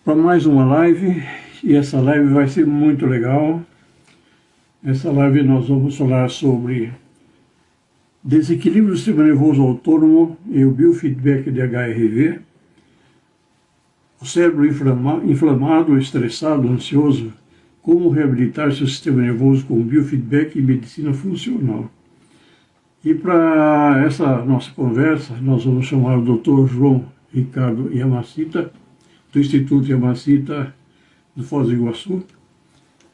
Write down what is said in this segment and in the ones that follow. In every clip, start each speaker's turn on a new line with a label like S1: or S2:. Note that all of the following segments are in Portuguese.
S1: para mais uma live, e essa live vai ser muito legal. Nessa live nós vamos falar sobre desequilíbrio do sistema nervoso autônomo e o biofeedback de HRV, o cérebro inflamado, estressado, ansioso, como reabilitar seu sistema nervoso com biofeedback e medicina funcional. E para essa nossa conversa, nós vamos chamar o Dr. João Ricardo Yamashita, do Instituto Yamashita do Foz do Iguaçu.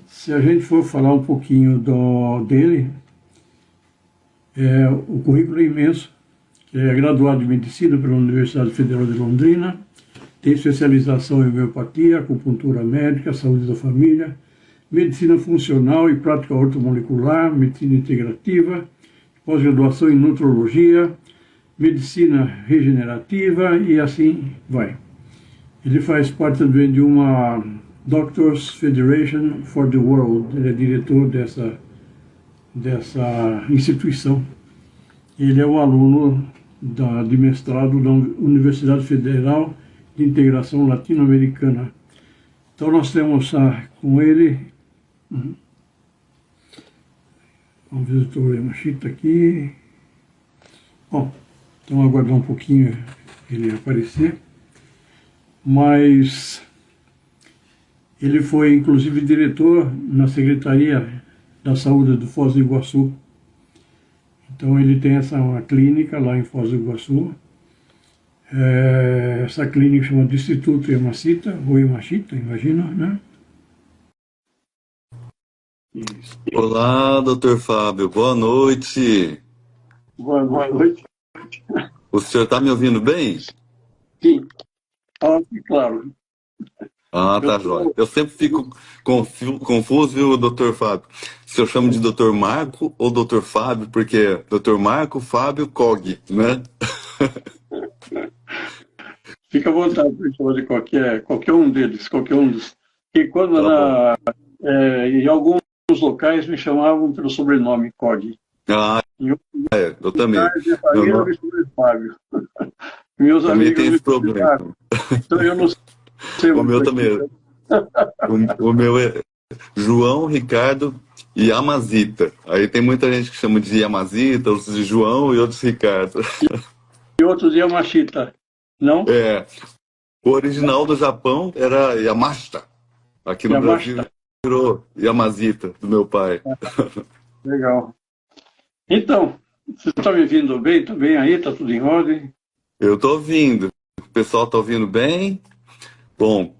S1: Se a gente for falar um pouquinho dele, o currículo é imenso, que é graduado em Medicina pela Universidade Federal de Londrina, tem especialização em homeopatia, acupuntura médica, saúde da família, medicina funcional e prática ortomolecular, medicina integrativa, pós-graduação em nutrologia, medicina regenerativa e assim vai. Ele faz parte também de uma Doctors Federation for the World, ele é diretor dessa instituição. Ele é um aluno de mestrado da Universidade Federal de Integração Latino-Americana. Então nós temos com ele, vamos ver o doutor Yamashita aqui. Bom, então aguardar um pouquinho ele aparecer. Mas ele foi inclusive diretor na Secretaria da Saúde do Foz do Iguaçu. Então ele tem uma clínica lá em Foz do Iguaçu. Essa clínica chama de Instituto Yamashita, ou Yamashita, imagina, né?
S2: Isso. Olá, doutor Fábio, boa noite.
S1: Boa noite.
S2: O senhor está me ouvindo bem?
S1: Sim, claro.
S2: Ah, tá jóia. Eu sempre fico confuso, viu, doutor Fábio? Se eu chamo de doutor Marco ou doutor Fábio, porque doutor Marco, Fábio, Cog, né?
S1: Fica à vontade para chamar de qualquer um deles, qualquer um dos. E quando em alguns locais me chamavam pelo sobrenome Cog.
S2: Ah, eu também.
S1: Minha família me chama de Fábio. Meus
S2: também
S1: amigos
S2: tem esse problema.
S1: Então eu não sei.
S2: O meu também. O meu é João Ricardo Yamashita. Aí tem muita gente que chama de Yamashita, outros de João e outros Ricardo.
S1: E outros de Yamashita, não?
S2: O original do Japão era Yamashita. Aqui no Brasil virou Yamashita, do meu pai.
S1: Legal. Então, você está me ouvindo bem? Está bem aí? Está tudo em ordem?
S2: Eu estou ouvindo. O pessoal está ouvindo bem? Bom.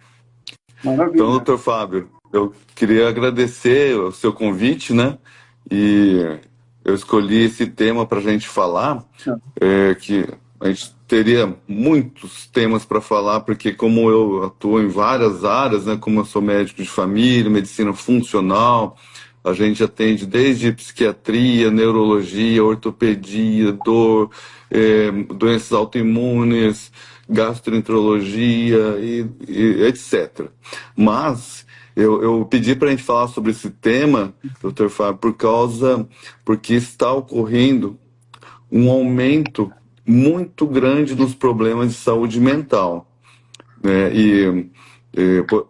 S1: Maravilha.
S2: Então, doutor Fábio, eu queria agradecer o seu convite, né? E eu escolhi esse tema para a gente falar, que a gente teria muitos temas para falar, porque como eu atuo em várias áreas, né? Como eu sou médico de família, medicina funcional, a gente atende desde psiquiatria, neurologia, ortopedia, dor, doenças autoimunes, gastroenterologia e etc. Mas eu pedi para a gente falar sobre esse tema, doutor Fábio, porque está ocorrendo um aumento muito grande dos problemas de saúde mental, né?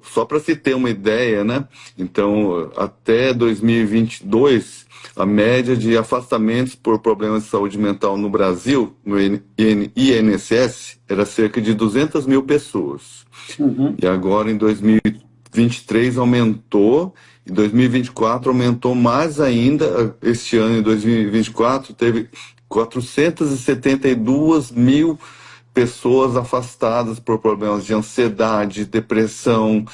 S2: Só para se ter uma ideia, né? Então, até 2022, a média de afastamentos por problemas de saúde mental no Brasil, no INSS, era cerca de 200 mil pessoas.
S1: Uhum.
S2: E agora, em 2023, aumentou, em 2024 aumentou mais ainda. Este ano, em 2024, teve 472 mil pessoas afastadas por problemas de ansiedade, depressão,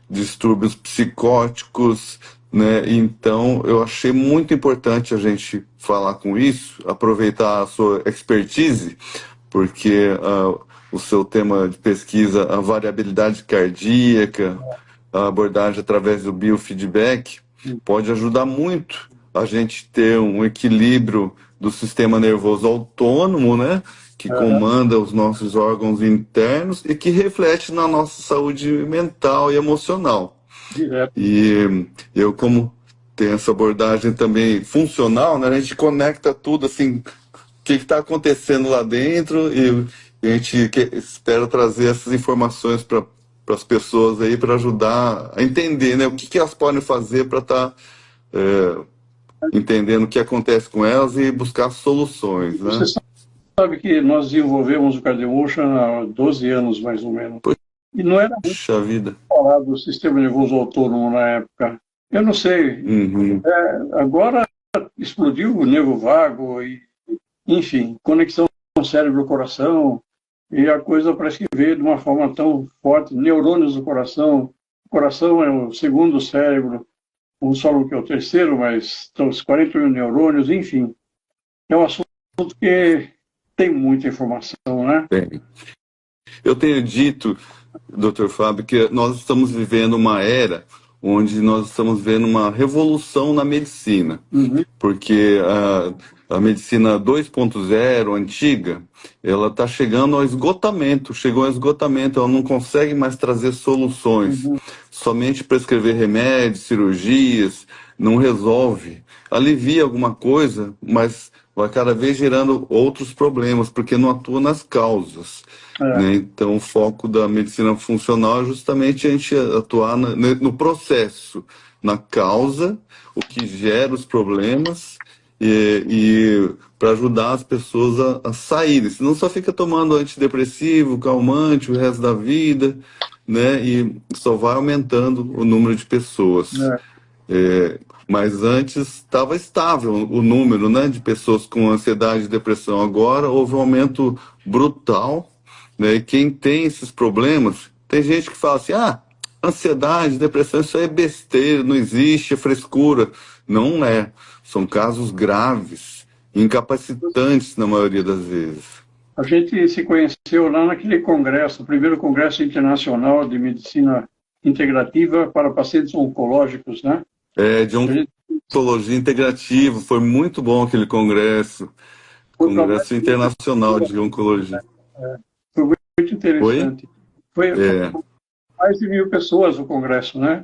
S2: distúrbios psicóticos, né? Então, eu achei muito importante a gente falar com isso, aproveitar a sua expertise, porque o seu tema de pesquisa, a variabilidade cardíaca, a abordagem através do biofeedback, pode ajudar muito a gente ter um equilíbrio do sistema nervoso autônomo, né? Que comanda os nossos órgãos internos e que reflete na nossa saúde mental e emocional.
S1: Direto.
S2: E eu, como tenho essa abordagem também funcional, né, a gente conecta tudo, assim, o que está acontecendo lá dentro, e a gente espera trazer essas informações para para as pessoas aí, para ajudar a entender, né, o que elas podem fazer para estar entendendo o que acontece com elas e buscar soluções,
S1: Você
S2: né?
S1: sabe que nós desenvolvemos o CardioMotion há 12 anos, mais ou menos. E não era muito
S2: Puxa vida.
S1: falado do sistema nervoso autônomo na época. Eu não sei.
S2: Uhum.
S1: Agora explodiu o nervo vago, e, enfim, conexão cérebro-coração, e a coisa parece que veio de uma forma tão forte. Neurônios do coração. O coração é o segundo cérebro, uns falam que é o terceiro, mas estão os 41 neurônios, enfim. É um assunto que tem muita informação, né?
S2: Bem, eu tenho dito, Dr. Fábio, que nós estamos vivendo uma era onde nós estamos vendo uma revolução na medicina, porque a medicina 2.0, antiga, ela está chegando ao esgotamento, chegou ao esgotamento, ela não consegue mais trazer soluções, somente prescrever remédios, cirurgias, não resolve, alivia alguma coisa, mas vai cada vez gerando outros problemas, porque não atua nas causas. Né? Então, o foco da medicina funcional é justamente a gente atuar no processo, na causa, o que gera os problemas, e para ajudar as pessoas a saírem. Senão só fica tomando antidepressivo, calmante o resto da vida, né? E só vai aumentando o número de pessoas. Mas antes estava estável o número, né, de pessoas com ansiedade e depressão. Agora houve um aumento brutal, né? E quem tem esses problemas, tem gente que fala assim, ansiedade, depressão, isso aí é besteira, não existe, é frescura. Não é. São casos graves, incapacitantes na maioria das vezes.
S1: A gente se conheceu lá naquele congresso, o primeiro congresso internacional de medicina integrativa para pacientes oncológicos, né?
S2: De oncologia integrativa, foi muito bom aquele congresso. Congresso Internacional de Oncologia.
S1: Foi muito interessante. Foi
S2: É,
S1: mais de 1.000 pessoas o congresso, né?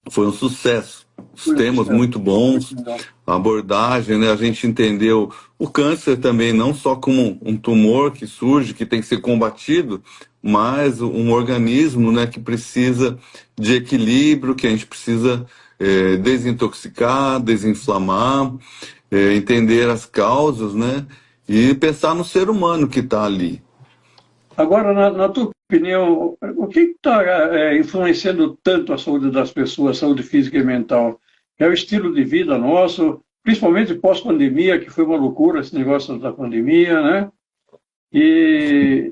S2: foi um sucesso. Os
S1: Foi um
S2: temas
S1: sucesso.
S2: muito bons,
S1: Muito legal.
S2: a abordagem, né? A gente entendeu o câncer também, não só como um tumor que surge, que tem que ser combatido, mas um organismo, né, que precisa de equilíbrio, que a gente precisa desintoxicar, desinflamar, entender as causas, né? E pensar no ser humano que está ali.
S1: Agora, na tua opinião, o que está influenciando tanto a saúde das pessoas, saúde física e mental? É o estilo de vida nosso, principalmente pós-pandemia, que foi uma loucura esse negócio da pandemia, né? E,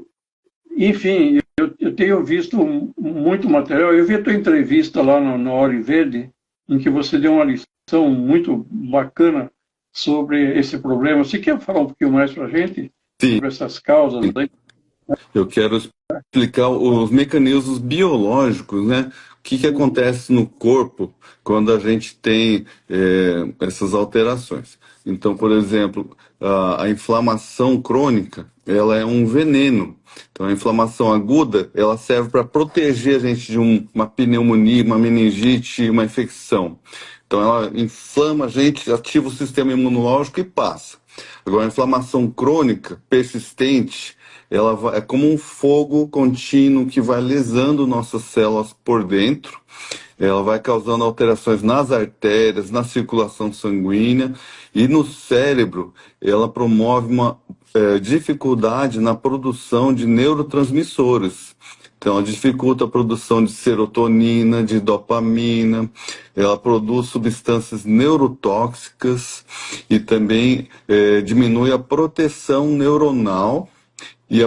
S1: enfim, eu tenho visto muito material. Eu vi a tua entrevista lá no Hora em Verde, em que você deu uma lição muito bacana sobre esse problema. Você quer falar um pouquinho mais para a gente
S2: Sim.
S1: sobre essas causas aí?
S2: Eu quero explicar os mecanismos biológicos, né? O que acontece no corpo quando a gente tem essas alterações. Então, por exemplo, a inflamação crônica, ela é um veneno. Então, a inflamação aguda, ela serve para proteger a gente de uma pneumonia, uma meningite, uma infecção. Então, ela inflama a gente, ativa o sistema imunológico e passa. Agora, a inflamação crônica, persistente, ela é como um fogo contínuo que vai lesando nossas células por dentro. Ela vai causando alterações nas artérias, na circulação sanguínea e no cérebro. Ela promove uma dificuldade na produção de neurotransmissores. Então, ela dificulta a produção de serotonina, de dopamina, ela produz substâncias neurotóxicas e também diminui a proteção neuronal e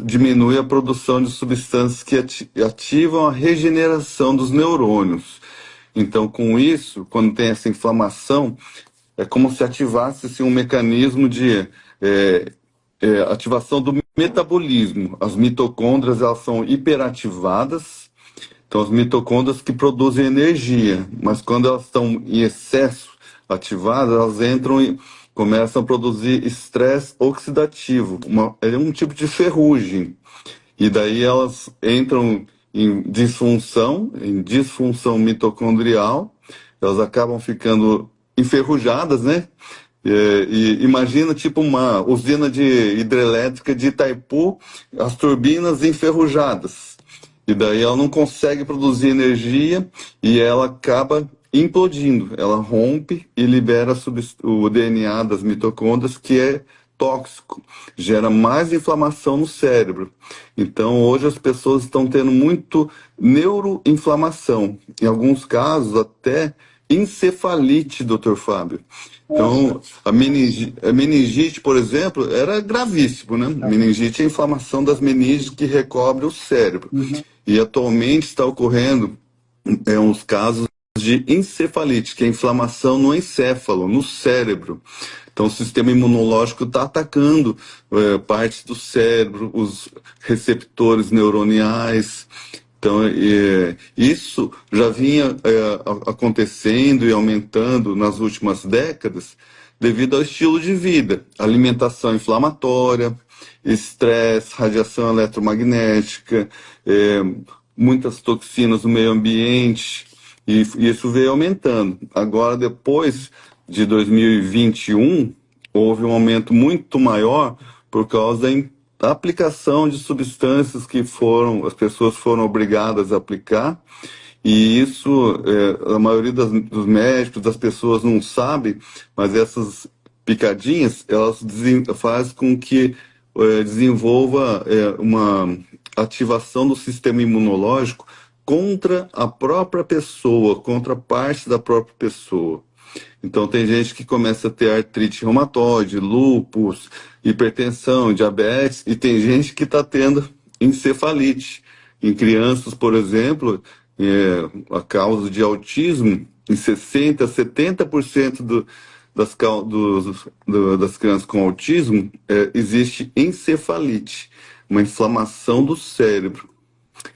S2: diminui a produção de substâncias que ativam a regeneração dos neurônios. Então, com isso, quando tem essa inflamação, é como se ativasse assim, um mecanismo de ativação do metabolismo. As mitocôndrias, elas são hiperativadas, então as mitocôndrias que produzem energia, mas quando elas estão em excesso ativadas, elas entram e começam a produzir estresse oxidativo, é um tipo de ferrugem. E daí elas entram em disfunção mitocondrial, elas acabam ficando enferrujadas, né? E imagina tipo uma usina de hidrelétrica de Itaipu, as turbinas enferrujadas. E daí ela não consegue produzir energia e ela acaba implodindo. Ela rompe e libera o DNA das mitocôndrias, que é tóxico, gera mais inflamação no cérebro. Então, hoje as pessoas estão tendo muito neuroinflamação, em alguns casos até encefalite, doutor Fábio.
S1: Nossa.
S2: Então, a meningite, por exemplo, era gravíssimo, né? Meningite é a inflamação das meninges que recobre o cérebro.
S1: Uhum.
S2: E atualmente está ocorrendo uns casos de encefalite, que é inflamação no encéfalo, no cérebro. Então, o sistema imunológico está atacando partes do cérebro, os receptores neuroniais. Então, isso já vinha acontecendo e aumentando nas últimas décadas devido ao estilo de vida, alimentação inflamatória, estresse, radiação eletromagnética, muitas toxinas no meio ambiente, e isso veio aumentando. Agora, depois de 2021, houve um aumento muito maior por causa da aplicação de substâncias que as pessoas foram obrigadas a aplicar, e isso, a maioria dos médicos, das pessoas não sabe, mas essas picadinhas, elas fazem com que desenvolva uma ativação do sistema imunológico contra a própria pessoa, contra parte da própria pessoa. Então tem gente que começa a ter artrite reumatoide, lúpus, hipertensão, diabetes, e tem gente que está tendo encefalite. Em crianças, por exemplo, a causa de autismo, em 60%, 70% das crianças com autismo, existe encefalite, uma inflamação do cérebro.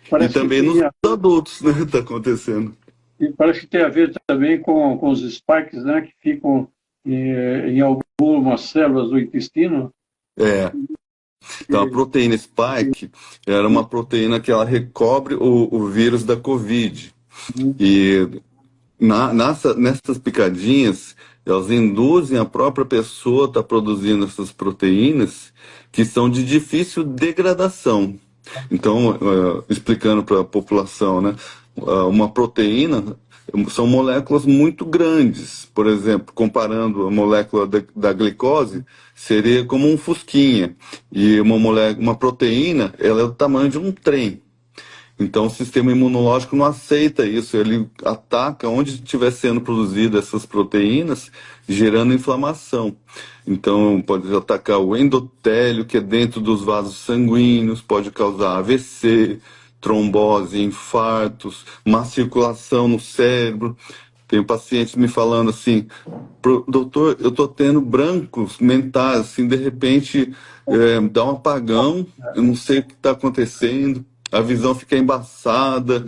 S2: E
S1: Parece que
S2: também nos adultos, né, está acontecendo.
S1: e parece que tem a ver também com os spikes, né, que ficam em algumas células do intestino.
S2: É. Então, a proteína spike era uma proteína que ela recobre o vírus da Covid. E nessas picadinhas, elas induzem a própria pessoa a estar produzindo essas proteínas que são de difícil degradação. Então, explicando para a população, né, uma proteína são moléculas muito grandes. Por exemplo, comparando a molécula da glicose, seria como um fusquinha. E uma proteína, ela é do tamanho de um trem. Então, o sistema imunológico não aceita isso, ele ataca onde estiver sendo produzidas essas proteínas, gerando inflamação. Então, pode atacar o endotélio, que é dentro dos vasos sanguíneos, pode causar AVC, trombose, infartos, má circulação no cérebro. Tem pacientes me falando assim, doutor, eu estou tendo brancos mentais, assim, de repente dá um apagão, eu não sei o que está acontecendo, a visão fica embaçada,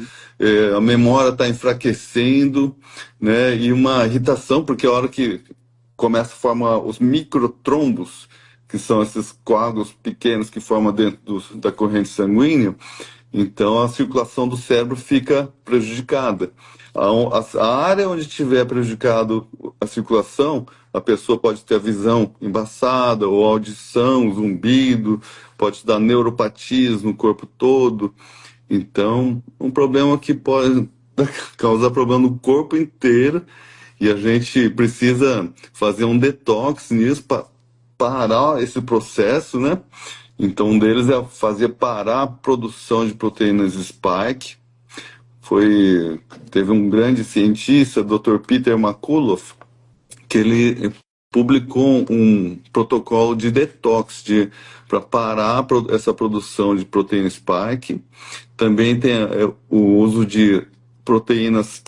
S2: a memória está enfraquecendo, né? E uma irritação, porque a hora que começa a formar os microtrombos, que são esses coágulos pequenos que formam dentro da corrente sanguínea, então a circulação do cérebro fica prejudicada. A área onde tiver prejudicado a circulação, a pessoa pode ter a visão embaçada, ou audição, zumbido, pode dar neuropatias no corpo todo. Então, um problema que pode causar problema no corpo inteiro, e a gente precisa fazer um detox nisso para parar esse processo, né? Então, um deles é fazer parar a produção de proteínas spike. Teve um grande cientista, Dr. Peter McCullough, que ele publicou um protocolo de detox para parar essa produção de proteína spike. Também tem o uso de proteínas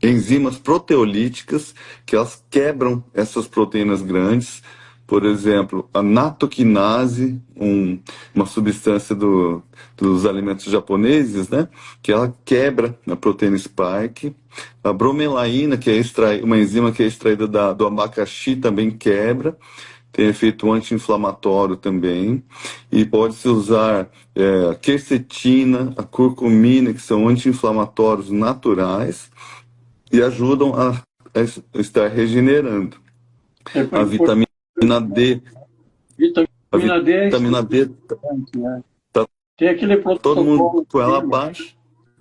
S2: enzimas proteolíticas, que elas quebram essas proteínas grandes. Por exemplo, a natoquinase, uma substância dos alimentos japoneses, né, que ela quebra a proteína spike. A bromelaína, que é uma enzima que é extraída do abacaxi, também quebra. Tem efeito anti-inflamatório também. E pode-se usar a quercetina, a curcumina, que são anti-inflamatórios naturais e ajudam a estar regenerando. A vitamina D. A
S1: Vitamina D é
S2: vitamina D
S1: importante, né?
S2: está
S1: Tem aquele
S2: todo mundo
S1: protocolo
S2: com ela
S1: Coimbra,
S2: abaixo.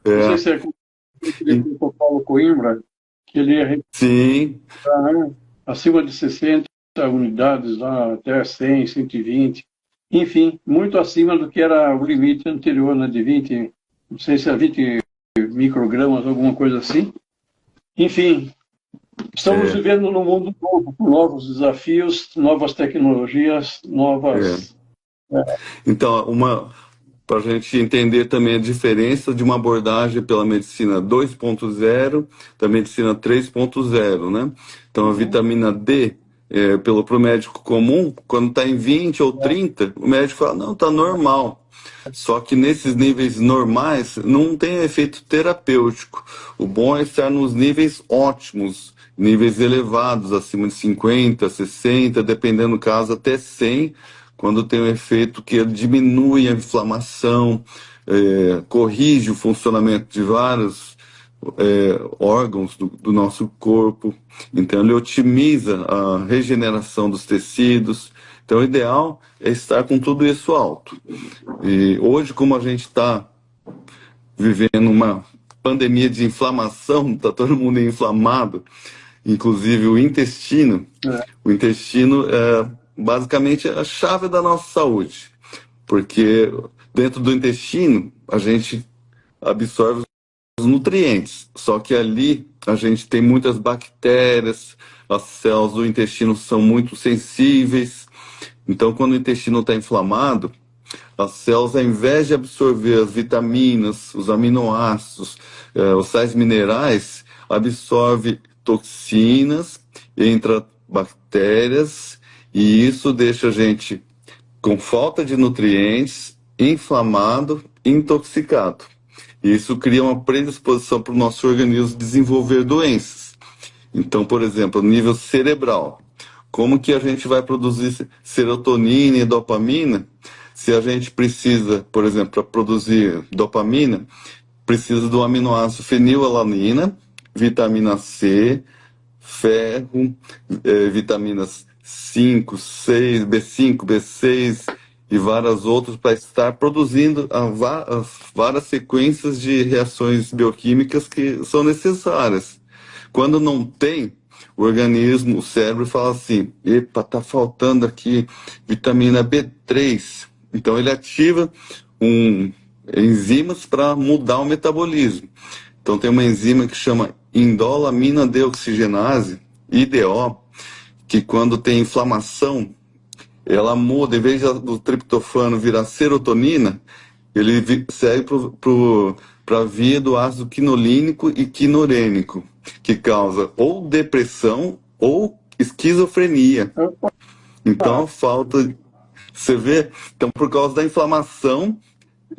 S1: não sei
S2: É,
S1: se é aquele protocolo Coimbra, que ele é
S2: sim,
S1: né, acima de 60 unidades, lá, até 100, 120, enfim, muito acima do que era o limite anterior, né, de 20, não sei se é 20 microgramas, alguma coisa assim. Enfim, estamos
S2: é,
S1: vivendo num mundo novo, com novos desafios, novas tecnologias,
S2: é.
S1: novas.
S2: Então, para a gente entender também a diferença de uma abordagem pela medicina 2.0 da medicina 3.0, né? Então, a
S1: Uhum,
S2: vitamina D, pro médico comum, quando está em 20 ou 30, o médico fala, não, está normal. Só que nesses níveis normais não tem efeito terapêutico. O bom é estar nos níveis ótimos, níveis elevados, acima de 50, 60, dependendo do caso, até 100, quando tem um efeito que diminui a inflamação, corrige o funcionamento de vários órgãos do nosso corpo. Então, ele otimiza a regeneração dos tecidos. Então, o ideal é estar com tudo isso alto. E hoje, como a gente está vivendo uma pandemia de inflamação, está todo mundo inflamado, inclusive o intestino.
S1: é,
S2: O intestino é basicamente a chave da nossa saúde, porque dentro do intestino a gente absorve os nutrientes, só que ali a gente tem muitas bactérias, as células do intestino são muito sensíveis, então quando o intestino está inflamado, as células, ao invés de absorver as vitaminas, os aminoácidos, os sais minerais, absorve toxinas, entra bactérias, e isso deixa a gente com falta de nutrientes, inflamado, intoxicado. E isso cria uma predisposição para o nosso organismo desenvolver doenças. Então, por exemplo, no nível cerebral, como que a gente vai produzir serotonina e dopamina se a gente precisa, por exemplo, para produzir dopamina, precisa do aminoácido fenilalanina, vitamina C, ferro, vitaminas 5, 6, B5, B6 e várias outras para estar produzindo as várias sequências de reações bioquímicas que são necessárias. Quando não tem, o organismo, o cérebro fala assim: epa, tá faltando aqui vitamina B3. Então ele ativa enzimas para mudar o metabolismo. Então tem uma enzima que chama indolamina deoxigenase, IDO, que quando tem inflamação, ela muda, em vez do triptofano virar serotonina, ele segue para a via do ácido quinolínico e quinorênico, que causa ou depressão ou esquizofrenia. Então, a falta. Você vê? Então, por causa da inflamação,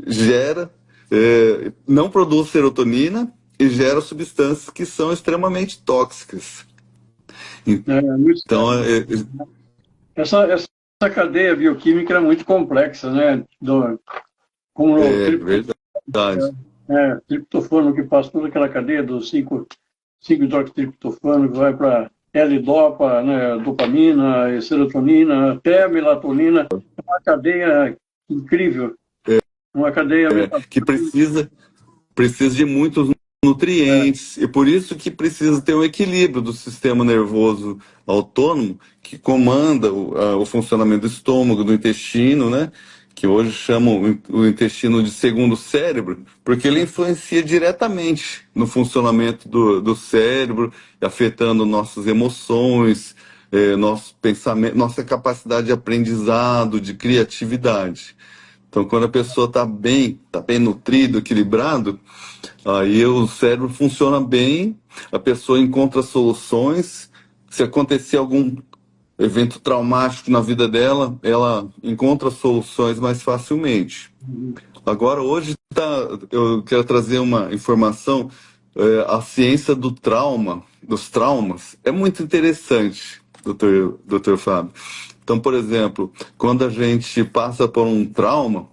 S2: gera. Não produz serotonina e gera substâncias que são extremamente tóxicas.
S1: muito
S2: Então,
S1: sério. Essa cadeia bioquímica é muito complexa, né? Como o
S2: é verdade.
S1: triptofano que passa toda aquela cadeia dos 5-hidroxitriptofano que vai para L-dopa, né, dopamina, serotonina, até a melatonina. É uma cadeia incrível, uma cadeia
S2: Que precisa de muitos nutrientes, e por isso que precisa ter um equilíbrio do sistema nervoso autônomo que comanda o funcionamento do estômago, do intestino, né? Que hoje chamam o intestino de segundo cérebro, porque ele influencia diretamente no funcionamento do cérebro, afetando nossas emoções, nosso pensamento, nossa capacidade de aprendizado, de criatividade. Então, quando a pessoa está bem nutrido, equilibrado, aí o cérebro funciona bem, a pessoa encontra soluções. Se acontecer algum evento traumático na vida dela, ela encontra soluções mais facilmente. Agora, hoje eu quero trazer uma informação, a ciência do trauma, dos traumas, é muito interessante, doutor Fábio. Então, por exemplo, quando a gente passa por um trauma,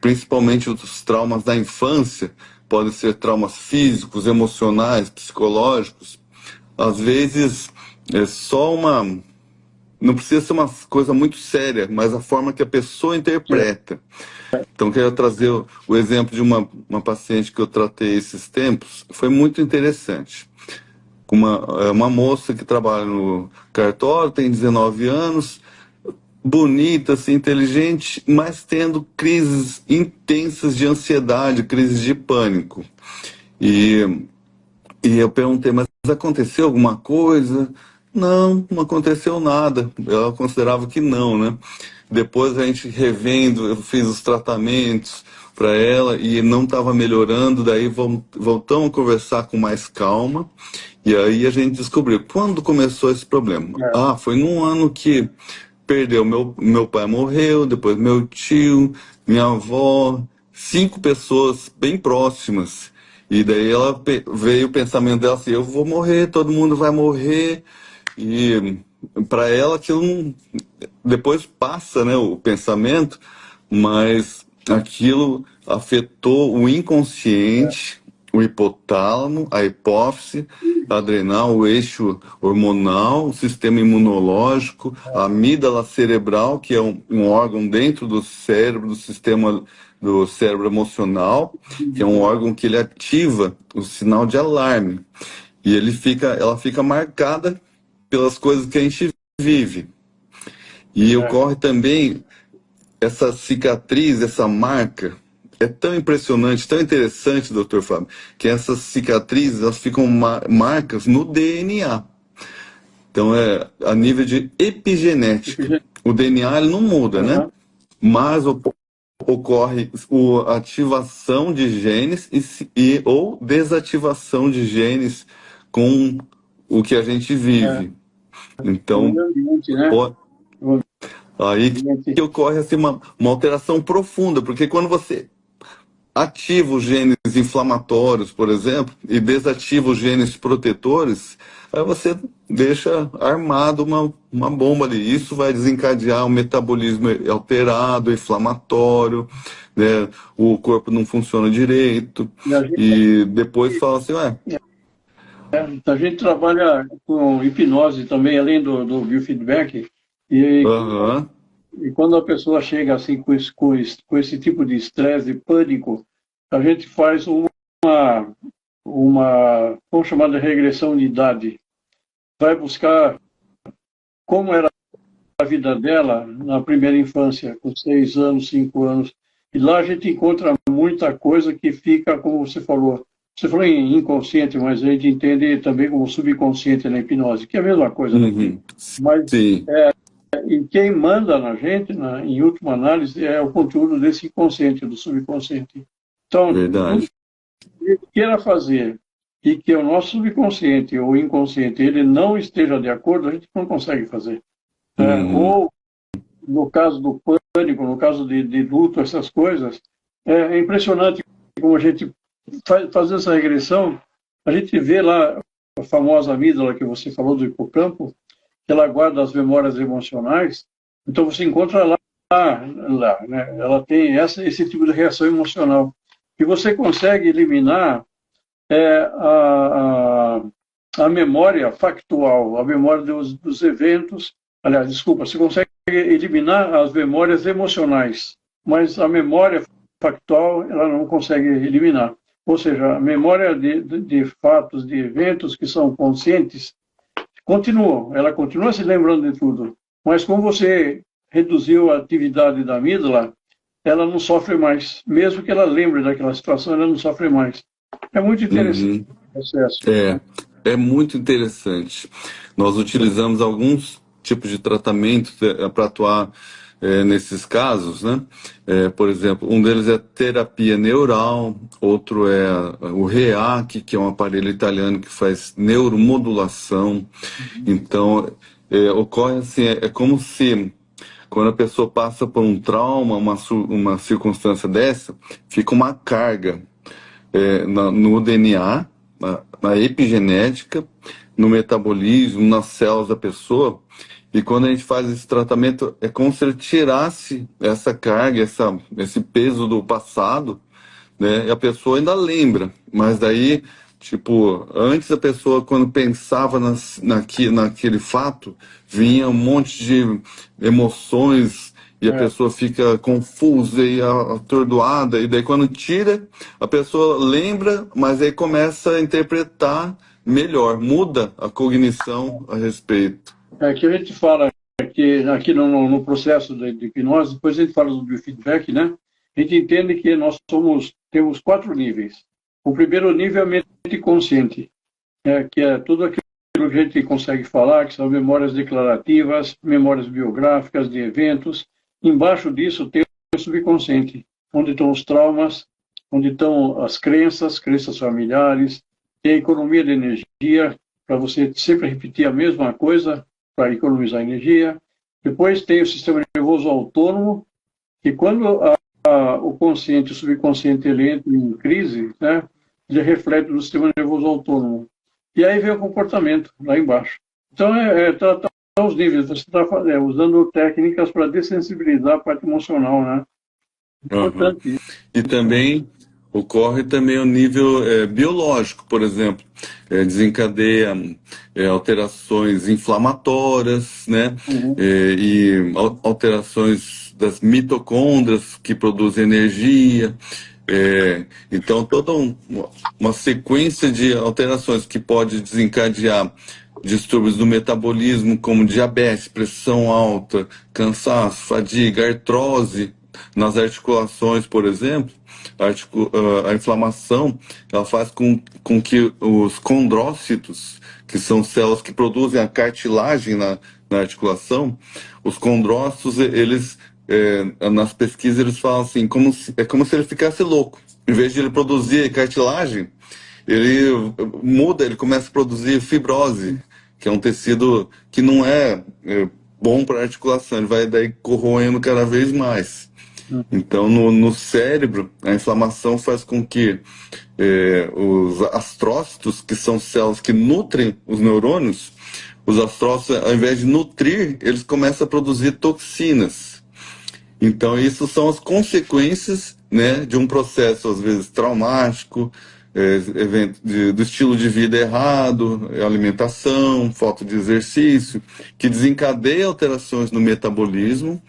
S2: principalmente os traumas da infância, podem ser traumas físicos, emocionais, psicológicos, às vezes é só não precisa ser uma coisa muito séria, mas a forma que a pessoa interpreta. Então, quero trazer o exemplo de uma paciente que eu tratei esses tempos, foi muito interessante. Uma moça que trabalha no cartório, tem 19 anos, bonita, assim, inteligente, mas tendo crises intensas de ansiedade, crises de pânico. E, e eu perguntei, mas aconteceu alguma coisa? Não, não aconteceu nada. Ela considerava que não, né? Depois a gente revendo, eu fiz os tratamentos para ela e não estava melhorando, daí voltamos a conversar com mais calma. E aí a gente descobriu quando começou esse problema.
S1: É.
S2: Ah, foi num ano que perdeu meu pai morreu, depois meu tio, minha avó, 5 pessoas bem próximas. E daí veio o pensamento dela assim, eu vou morrer, todo mundo vai morrer. E para ela aquilo não, depois passa, né, o pensamento, mas aquilo afetou o inconsciente, o hipotálamo, a hipófise, a adrenal, o eixo hormonal, o sistema imunológico, a amígdala cerebral, que é um órgão dentro do cérebro, do sistema do cérebro emocional, que é um órgão que ele ativa o sinal de alarme. E ela fica marcada pelas coisas que a gente vive. E ocorre também essa cicatriz, essa marca, é tão impressionante, tão interessante, doutor Fábio, que essas cicatrizes elas ficam marcas no DNA. Então é a nível de epigenética. O DNA ele não muda, né? Mas ocorre a ativação de genes ou desativação de genes com o que a gente vive. Então,
S1: ambiente, né?
S2: aí que ocorre assim, uma alteração profunda, porque quando você ativa os genes inflamatórios, por exemplo, e desativa os genes protetores, aí você deixa armado uma bomba ali. Isso vai desencadear um metabolismo alterado, inflamatório, né? O corpo não funciona direito, e depois fala assim, ué...
S1: A gente trabalha com hipnose também, além do biofeedback, e quando a pessoa chega assim com esse tipo de estresse, de pânico, a gente faz vamos chamar de regressão de idade. Vai buscar como era a vida dela na primeira infância, com 6 anos, 5 anos. E lá a gente encontra muita coisa que fica, como você falou em inconsciente, mas a gente entende também como subconsciente na hipnose, que é a mesma coisa. Mas e quem manda na gente, em última análise, é o conteúdo desse inconsciente, do subconsciente. Então,
S2: Verdade.
S1: o que ele queira fazer e que o nosso subconsciente ou inconsciente ele não esteja de acordo, a gente não consegue fazer. Ou, no caso do pânico, no caso de luto, essas coisas, é impressionante como a gente faz essa regressão, a gente vê lá a famosa amígdala que você falou do hipocampo, que ela guarda as memórias emocionais, então você encontra lá né? Ela tem esse tipo de reação emocional. E você consegue eliminar a memória factual, a memória dos eventos. Aliás, desculpa, você consegue eliminar as memórias emocionais, mas a memória factual ela não consegue eliminar. Ou seja, a memória de fatos, de eventos que são conscientes, ela continua se lembrando de tudo. Mas como você reduziu a atividade da amígdala, ela não sofre mais. Mesmo que ela lembre daquela situação, ela não sofre mais. É muito interessante o processo.
S2: É muito interessante. Nós utilizamos alguns tipos de tratamento para atuar nesses casos, né? Por exemplo, um deles é terapia neural, outro é o REAC, que é um aparelho italiano que faz neuromodulação. Então, ocorre assim, é como se quando a pessoa passa por um trauma, uma circunstância dessa, fica uma carga no DNA, na epigenética, no metabolismo, nas células da pessoa. E quando a gente faz esse tratamento, é como se ele tirasse essa carga, esse peso do passado, né? E a pessoa ainda lembra, mas daí Tipo, antes a pessoa, quando pensava naquele fato, vinha um monte de emoções e a
S1: É,
S2: pessoa fica confusa e atordoada, e daí quando tira, a pessoa lembra, mas aí começa a interpretar melhor, muda a cognição a respeito.
S1: que a gente fala que aqui no processo de hipnose, depois a gente fala do biofeedback, né? A gente entende que nós temos 4 níveis. O primeiro nível é a mente consciente, que é tudo aquilo que a gente consegue falar, que são memórias declarativas, memórias biográficas de eventos. Embaixo disso tem o subconsciente, onde estão os traumas, onde estão as crenças familiares, tem a economia de energia, para você sempre repetir a mesma coisa, para economizar energia. Depois tem o sistema nervoso autônomo, que quando o consciente e o subconsciente ele entra em crise, né, ele reflete no sistema nervoso autônomo. E aí vem o comportamento, lá embaixo. Então, tratar os níveis. Você está usando técnicas para dessensibilizar a parte emocional, né?
S2: Aham.
S1: Importante isso.
S2: E também ocorre também o nível biológico, por exemplo, desencadeia alterações inflamatórias, né?
S1: Uhum.
S2: E alterações das mitocôndrias que produzem energia. Então, toda uma sequência de alterações que pode desencadear distúrbios do metabolismo, como diabetes, pressão alta, cansaço, fadiga, artrose nas articulações, por exemplo. A inflamação ela faz com que os condrócitos, que são células que produzem a cartilagem na articulação, os condrócitos, eles nas pesquisas eles falam assim, é como se ele ficasse louco. Em vez de ele produzir cartilagem, ele muda, ele começa a produzir fibrose, que é um tecido que não é bom para a articulação, ele vai daí corroendo cada vez mais. Então, no cérebro, a inflamação faz com que os astrócitos, que são células que nutrem os neurônios, os astrócitos, ao invés de nutrir, eles começam a produzir toxinas. Então, isso são as consequências, né, de um processo, às vezes, traumático, do estilo de vida errado, alimentação, falta de exercício, que desencadeia alterações no metabolismo,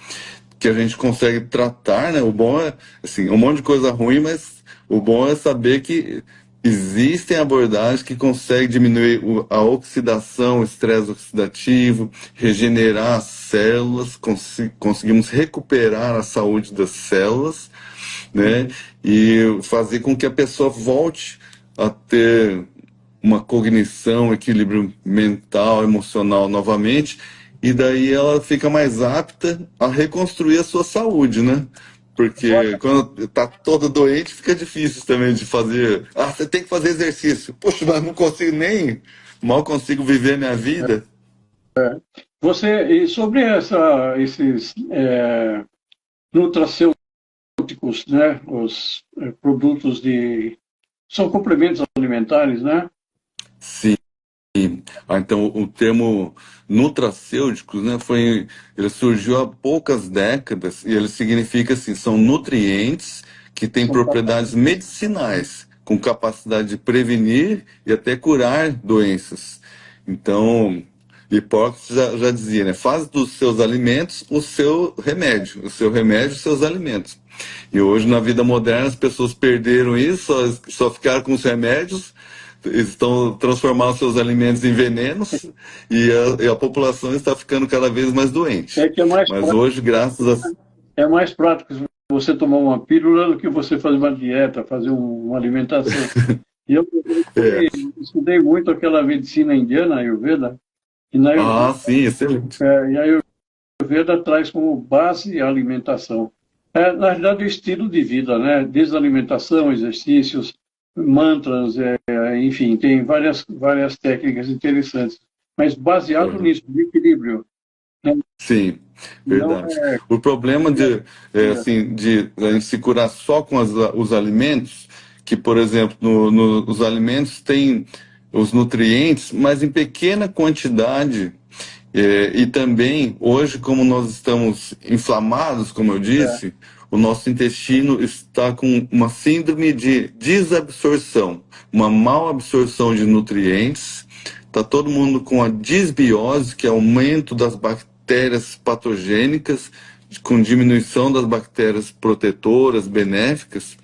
S2: que a gente consegue tratar, né? O bom é, assim, um monte de coisa ruim, mas o bom é saber que existem abordagens que conseguem diminuir a oxidação, o estresse oxidativo, regenerar as células, conseguimos recuperar a saúde das células, né? E fazer com que a pessoa volte a ter uma cognição, equilíbrio mental, emocional novamente, e daí ela fica mais apta a reconstruir a sua saúde, né? Porque quando tá todo doente, fica difícil também de fazer. Ah, você tem que fazer exercício. Poxa, mas não consigo nem. Mal consigo viver minha vida.
S1: E sobre esses nutracêuticos, né? Os produtos são complementos alimentares, né?
S2: Sim. Então, o termo nutracêuticos, né, ele surgiu há poucas décadas e ele significa assim, são nutrientes que têm
S1: São
S2: propriedades medicinais, com capacidade de prevenir e até curar doenças. Então, Hipócrates já dizia, né, faz dos seus alimentos o seu remédio, os seus alimentos. E hoje, na vida moderna, as pessoas perderam isso, só ficaram com os remédios, estão transformando seus alimentos em venenos e a população está ficando cada vez mais doente.
S1: que é mais
S2: Mas
S1: prático,
S2: hoje, graças a...
S1: é mais prático você tomar uma pílula do que você fazer uma dieta, fazer uma alimentação. E eu
S2: É.
S1: estudei muito aquela medicina indiana, a Ayurveda, e na
S2: Ah,
S1: Ayurveda,
S2: sim, excelente.
S1: e a Ayurveda traz como base a alimentação. Na verdade, o estilo de vida, né? Desde a alimentação, exercícios, mantras, enfim, tem várias técnicas interessantes, mas baseado
S2: Uhum.
S1: nisso, no equilíbrio. Né?
S2: Sim,
S1: Não
S2: verdade. O problema de a gente se curar só com os alimentos, que, por exemplo, os alimentos têm os nutrientes, mas em pequena quantidade. E também, hoje, como nós estamos inflamados, como eu disse, o nosso intestino está com uma síndrome de desabsorção, uma mal absorção de nutrientes. Está todo mundo com a disbiose, que é aumento das bactérias patogênicas, com diminuição das bactérias protetoras, benéficas.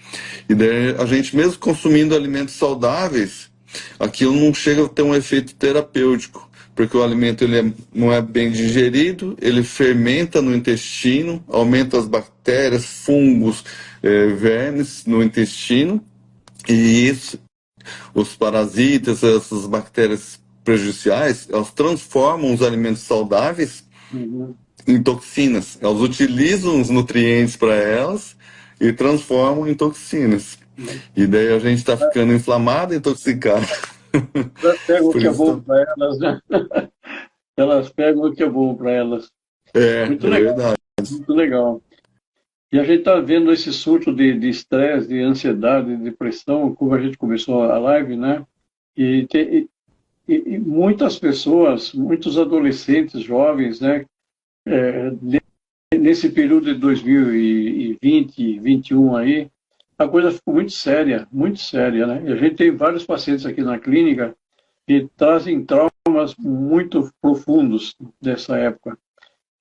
S2: E daí a gente, mesmo consumindo alimentos saudáveis, aquilo não chega a ter um efeito terapêutico, porque o alimento não é bem digerido, ele fermenta no intestino, aumenta as bactérias, fungos, vermes no intestino, e isso, os parasitas, essas bactérias prejudiciais, elas transformam os alimentos saudáveis em toxinas. Elas utilizam os nutrientes para elas e transformam em toxinas. E daí a gente está ficando inflamado e intoxicado.
S1: Elas pegam o que é bom para elas, né? Elas pegam o que é bom para elas. Muito legal,
S2: verdade.
S1: muito legal. E a gente está vendo esse surto de estresse, de ansiedade, de depressão, como a gente começou a live, né? E muitas pessoas, muitos adolescentes, jovens, né? Nesse período de 2020, 2021 aí, a coisa ficou muito séria, né? E a gente tem vários pacientes aqui na clínica que trazem traumas muito profundos dessa época,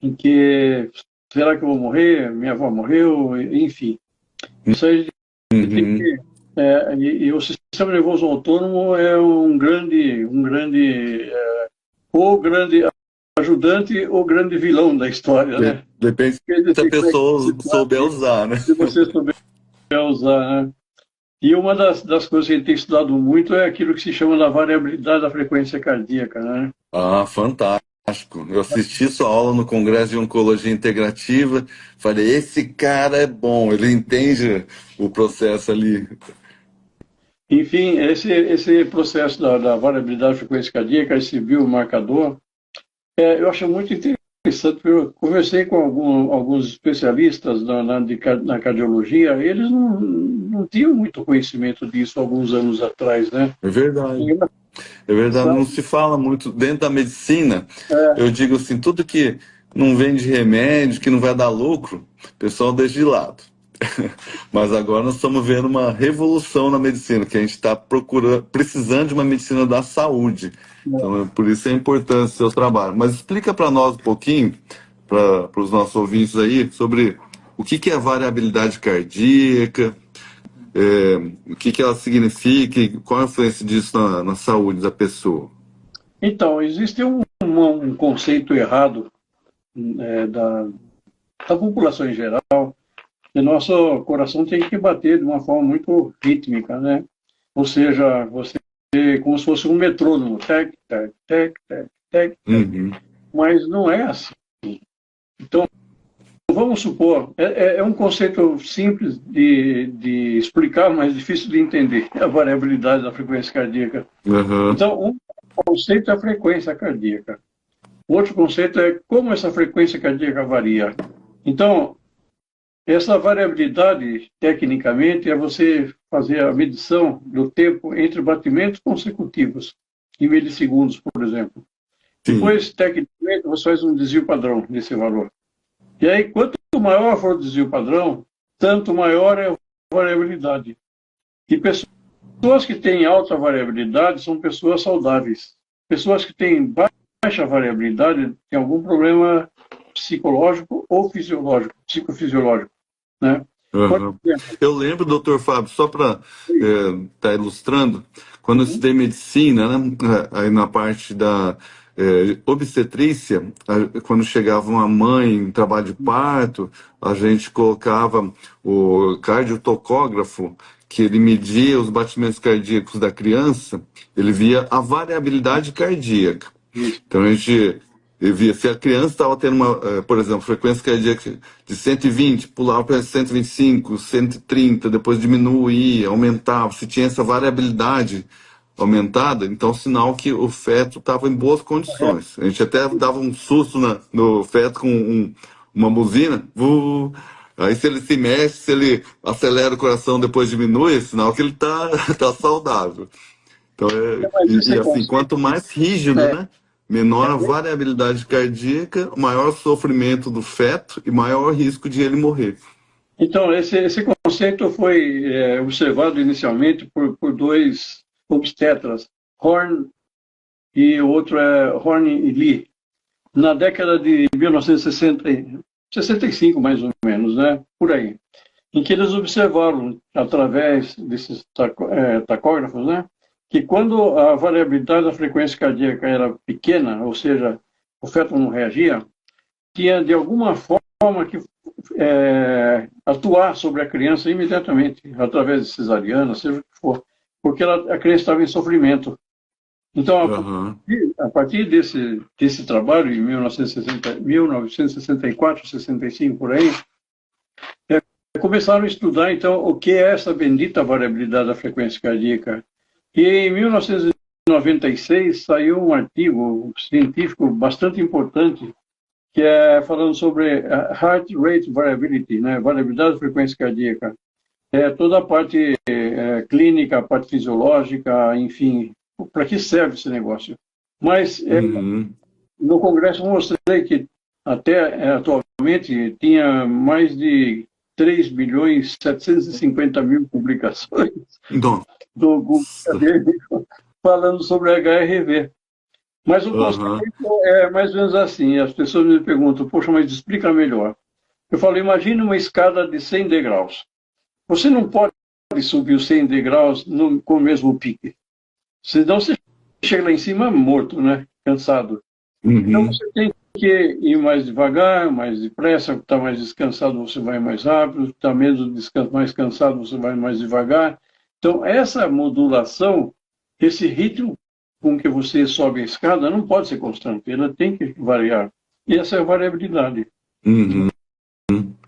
S1: em que será que eu vou morrer? Minha avó morreu, enfim. Isso aí tem que, e o sistema nervoso autônomo é o grande ajudante ou grande vilão da história, né?
S2: Depende se a pessoa souber usar, né?
S1: Se você souber usar, né? E uma das coisas que a gente tem estudado muito é aquilo que se chama da variabilidade da frequência cardíaca, né?
S2: Ah, fantástico. Eu assisti sua aula no Congresso de Oncologia Integrativa, falei, esse cara é bom, ele entende o processo ali.
S1: Enfim, esse processo da variabilidade da frequência cardíaca, esse biomarcador, eu acho muito interessante, porque eu conversei com alguns especialistas na cardiologia, eles não tinham muito conhecimento disso alguns anos atrás, né?
S2: É verdade. É verdade, não se fala muito dentro da medicina. Eu digo assim, tudo que não vende remédio, que não vai dar lucro, o pessoal deixa de lado. Mas agora nós estamos vendo uma revolução na medicina, que a gente está precisando de uma medicina da saúde. Então, por isso é importante o seu trabalho. Mas explica para nós um pouquinho, para os nossos ouvintes aí, sobre o que é a variabilidade cardíaca, o que ela significa e qual a influência disso na saúde da pessoa.
S1: Então, existe um conceito errado da população em geral, que nosso coração tem que bater de uma forma muito rítmica, né? Ou seja, você como se fosse um metrônomo, tec, tec, tec, tec, tec, mas não é assim. Então, vamos supor, é um conceito simples de explicar, mas difícil de entender, a variabilidade da frequência cardíaca. Então, um conceito é a frequência cardíaca. O outro conceito é como essa frequência cardíaca varia. Então, essa variabilidade, tecnicamente, é você fazer a medição do tempo entre batimentos consecutivos, em milissegundos, por exemplo. Depois, tecnicamente, você faz um desvio padrão desse valor. E aí, quanto maior for o desvio padrão, tanto maior é a variabilidade. E pessoas que têm alta variabilidade são pessoas saudáveis. Pessoas que têm baixa variabilidade têm algum problema psicológico ou fisiológico, psicofisiológico, né?
S2: Eu lembro, doutor Fábio, só para estar ilustrando, quando eu estudei medicina, né, aí na parte da obstetrícia, quando chegava uma mãe em trabalho de parto, a gente colocava o cardiotocógrafo, que ele media os batimentos cardíacos da criança, ele via a variabilidade cardíaca. Então a gente via se a criança estava tendo por exemplo, frequência cardíaca de 120, pulava para 125, 130, depois diminuía, aumentava. Se tinha essa variabilidade aumentada, então sinal que o feto estava em boas condições. A gente até dava um susto no feto com uma buzina. Aí se ele se mexe, se ele acelera o coração, depois diminui, é sinal que ele tá saudável. Então, e assim, quanto mais rígido, né? Menor a variabilidade cardíaca, maior sofrimento do feto e maior risco de ele morrer.
S1: Então, esse conceito foi observado inicialmente por dois obstetras, Horn e o outro é Horn e Lee, na década de 1960, 65 mais ou menos, né? Por aí, em que eles observaram, através desses tacógrafos, né? Que quando a variabilidade da frequência cardíaca era pequena, ou seja, o feto não reagia, tinha de alguma forma que atuar sobre a criança imediatamente, através de cesariana, seja o que for, porque a criança estava em sofrimento. Então,
S2: Aham.
S1: a partir desse trabalho, em 1964, 65, por aí, começaram a estudar, então, o que é essa bendita variabilidade da frequência cardíaca. E em 1996 saiu um artigo científico bastante importante, que é falando sobre heart rate variability, né, variabilidade da frequência cardíaca. Toda a parte clínica, a parte fisiológica, enfim, para que serve esse negócio. Mas
S2: Uhum.
S1: no Congresso eu mostrei que até atualmente tinha mais de 3 bilhões 750 mil publicações
S2: Nossa.
S1: do Google acadêmico falando sobre HRV. Mas o conceito
S2: Aham.
S1: é mais ou menos assim. As pessoas me perguntam, poxa, mas explica melhor. Eu falo, imagine uma escada de 100 degraus. Você não pode subir os 100 degraus com o mesmo pique. Senão você chega lá em cima morto, né? Cansado. Então
S2: Uhum.
S1: você tem que ir mais devagar, mais depressa. Está mais descansado, você vai mais rápido. Está mais cansado, você vai mais devagar. Então, essa modulação, esse ritmo com que você sobe a escada, não pode ser constante. Ela tem que variar. E essa é a variabilidade.
S2: Uhum.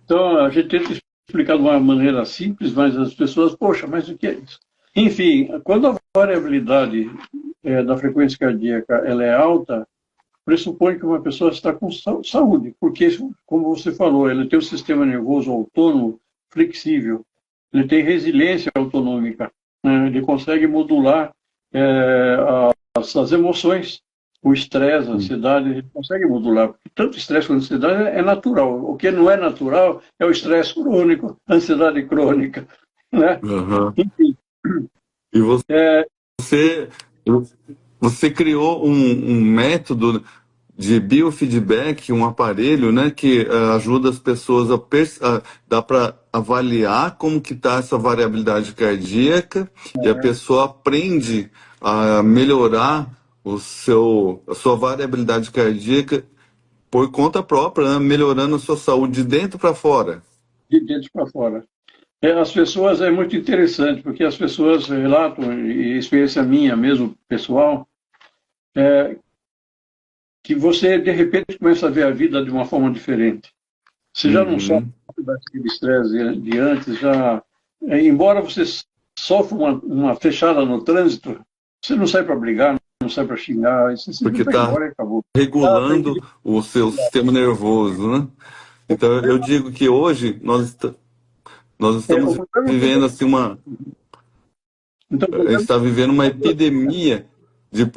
S1: Então, a gente tenta explicar de uma maneira simples, mas as pessoas, poxa, mas o que é isso? Enfim, quando a variabilidade da frequência cardíaca ela é alta, pressupõe que uma pessoa está com saúde, porque, como você falou, ele tem um sistema nervoso autônomo, flexível, ele tem resiliência autonômica, né? Ele consegue modular as emoções, o estresse, a ansiedade, ele consegue modular, porque tanto estresse quanto ansiedade é natural. O que não é natural é o estresse crônico, a ansiedade crônica, né?
S2: Aham.
S1: Enfim,
S2: E
S1: é,
S2: você, você criou um método de biofeedback, um aparelho, né, que ajuda as pessoas dá para avaliar como que está essa variabilidade cardíaca e a pessoa aprende a melhorar a sua variabilidade cardíaca por conta própria, né, melhorando a sua saúde de dentro para fora.
S1: de dentro para fora. As pessoas, é muito interessante, porque as pessoas relatam, e experiência minha mesmo, pessoal, que você, de repente, começa a ver a vida de uma forma diferente. Você já não sofre
S2: Uhum.
S1: daquele estresse de antes, já... embora você sofra uma fechada no trânsito, você não sai para brigar, não sai para xingar, você
S2: Porque
S1: simplesmente vai
S2: está
S1: embora e acabou. Tá
S2: regulando
S1: tranquilo.
S2: o seu sistema nervoso, né? Então eu digo que hoje nós
S1: O
S2: estamos
S1: problema é
S2: vivendo assim uma
S1: então, o
S2: a gente
S1: problema
S2: está vivendo uma epidemia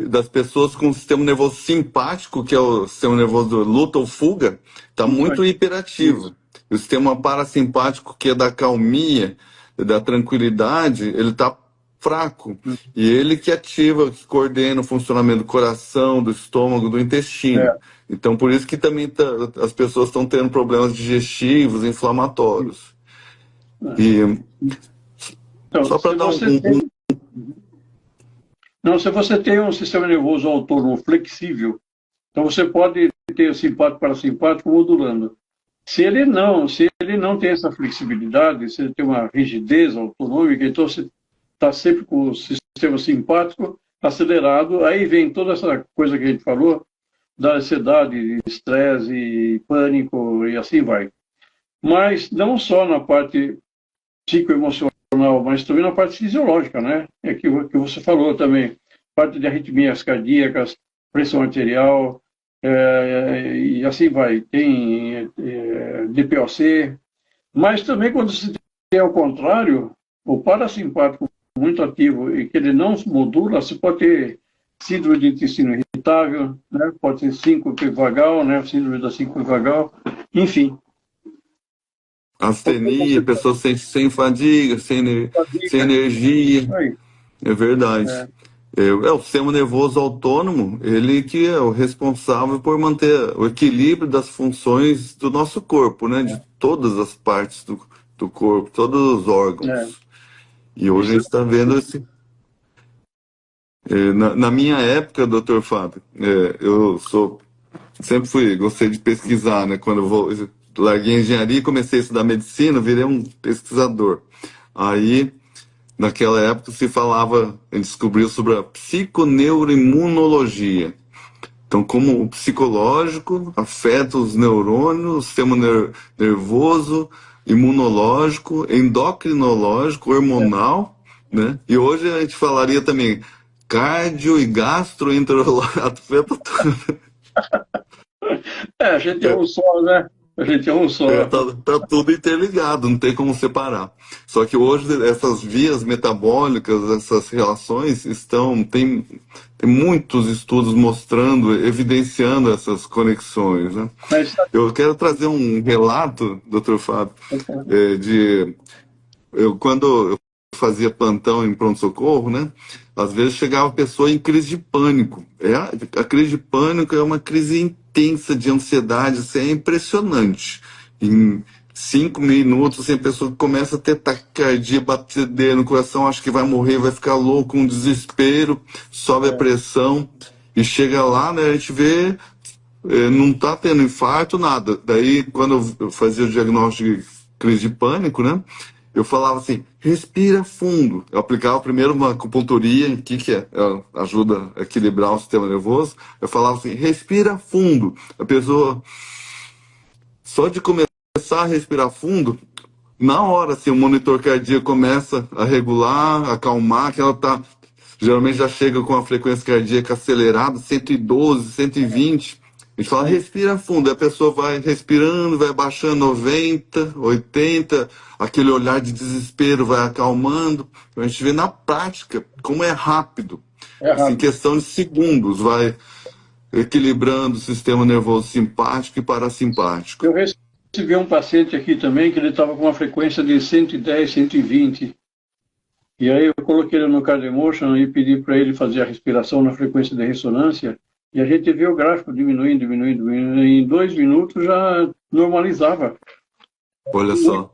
S2: das pessoas com o sistema nervoso simpático, que é o sistema nervoso do luta ou fuga, está muito
S1: isso.
S2: hiperativo. E o sistema parasimpático, que é da calmia, da tranquilidade, ele está fraco. E ele que ativa, que coordena o funcionamento do coração, do estômago, do intestino.
S1: É,
S2: Então, por isso que também as pessoas estão tendo problemas digestivos, inflamatórios.
S1: é.
S2: E
S1: Então,
S2: só para
S1: se
S2: dar
S1: você tem, não, se você tem um sistema nervoso autônomo flexível, então você pode ter o simpático parasimpático modulando. Se ele não tem essa flexibilidade, se ele tem uma rigidez autonômica, então você está sempre com o sistema simpático acelerado, aí vem toda essa coisa que a gente falou, da ansiedade, estresse, pânico e assim vai. Mas não só na parte psicoemocional, mas também na parte fisiológica, né? É que você falou também, parte de arritmias cardíacas, pressão arterial, e assim vai. Tem DPOC, mas também quando se tem ao contrário, o parasimpático muito ativo e que ele não modula, você pode ter síndrome de intestino irritável, né? Pode ter síncope vagal, né? Síndrome da síncope vagal, enfim.
S2: Astenia, pessoas sem fadiga, sem
S1: Dica.
S2: energia.
S1: Aí.
S2: É verdade.
S1: É,
S2: O sistema nervoso autônomo, ele que é o responsável por manter o equilíbrio das funções do nosso corpo, né? De todas as partes do corpo, todos os
S1: é.
S2: órgãos. E hoje a
S1: Isso
S2: gente está vendo esse. Na minha época, doutor Fábio, gostei de pesquisar, né? Quando larguei a engenharia e comecei a estudar medicina, virei um pesquisador. Aí, naquela época, se falava, a gente descobriu sobre a psiconeuroimunologia. Então, como o psicológico afeta os neurônios, o sistema nervoso, imunológico, endocrinológico,
S1: é.
S2: hormonal, né? E hoje a gente falaria também cardio e gastroenterológico, afeta tudo.
S1: A gente é um só, né? A gente é um só.
S2: Tá tudo interligado, não tem como separar. Só que hoje essas vias metabólicas, essas relações tem muitos estudos mostrando, evidenciando essas conexões, né?
S1: Mas sabe,
S2: Eu quero trazer um relato, doutor Fábio, de quando eu fazia plantão em pronto-socorro, né? Às vezes chegava a pessoa em crise de pânico. A crise de pânico é uma crise intensa de ansiedade, isso é impressionante. Em 5 minutos, assim, a pessoa começa a ter taquicardia, batedeira no coração, acha que vai morrer, vai ficar louco, um desespero, sobe a
S1: é,
S2: pressão e chega lá, né? A gente vê, não tá tendo infarto, nada. Daí, quando eu fazia o diagnóstico de crise de pânico, né? Eu falava assim, respira fundo. Eu aplicava primeiro uma acupunturia, que é? Ela ajuda a equilibrar o sistema nervoso. Eu falava assim, respira fundo. A pessoa, só de começar a respirar fundo, na hora, assim, o monitor cardíaco começa a regular, acalmar, que ela tá, geralmente já chega com a frequência cardíaca acelerada, 112, 120. A gente fala,
S1: aí,
S2: respira fundo, aí a pessoa vai respirando, vai baixando 90, 80, aquele olhar de desespero vai acalmando. Então a gente vê na prática como é rápido.
S1: é
S2: Assim,
S1: rápido.
S2: questão de segundos, vai equilibrando o sistema nervoso simpático e parasimpático.
S1: Eu recebi um paciente aqui também que ele estava com uma frequência de 110, 120. E aí eu coloquei ele no Cardiomotion e pedi para ele fazer a respiração na frequência de ressonância. E a gente vê o gráfico diminuindo, diminuindo, diminuindo. Em 2 minutos já normalizava.
S2: Olha
S1: Muito
S2: só.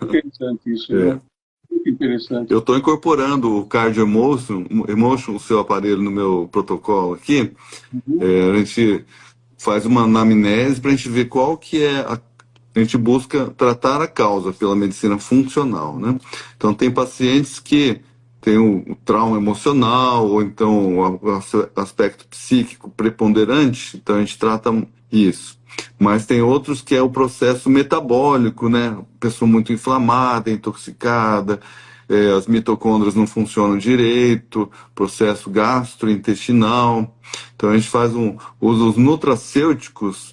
S1: interessante isso,
S2: É.
S1: né? Muito interessante.
S2: Eu estou incorporando o Cardio Emotion, o seu aparelho, no meu protocolo aqui.
S1: Uhum.
S2: A gente faz uma anamnese para a gente ver qual que é a gente busca tratar a causa pela medicina funcional, né? Então tem pacientes que têm o trauma emocional ou então o aspecto psíquico preponderante, então a gente trata isso. Mas tem outros que é o processo metabólico, né? Pessoa muito inflamada, intoxicada, as mitocôndrias não funcionam direito, processo gastrointestinal. Então a gente usa os nutracêuticos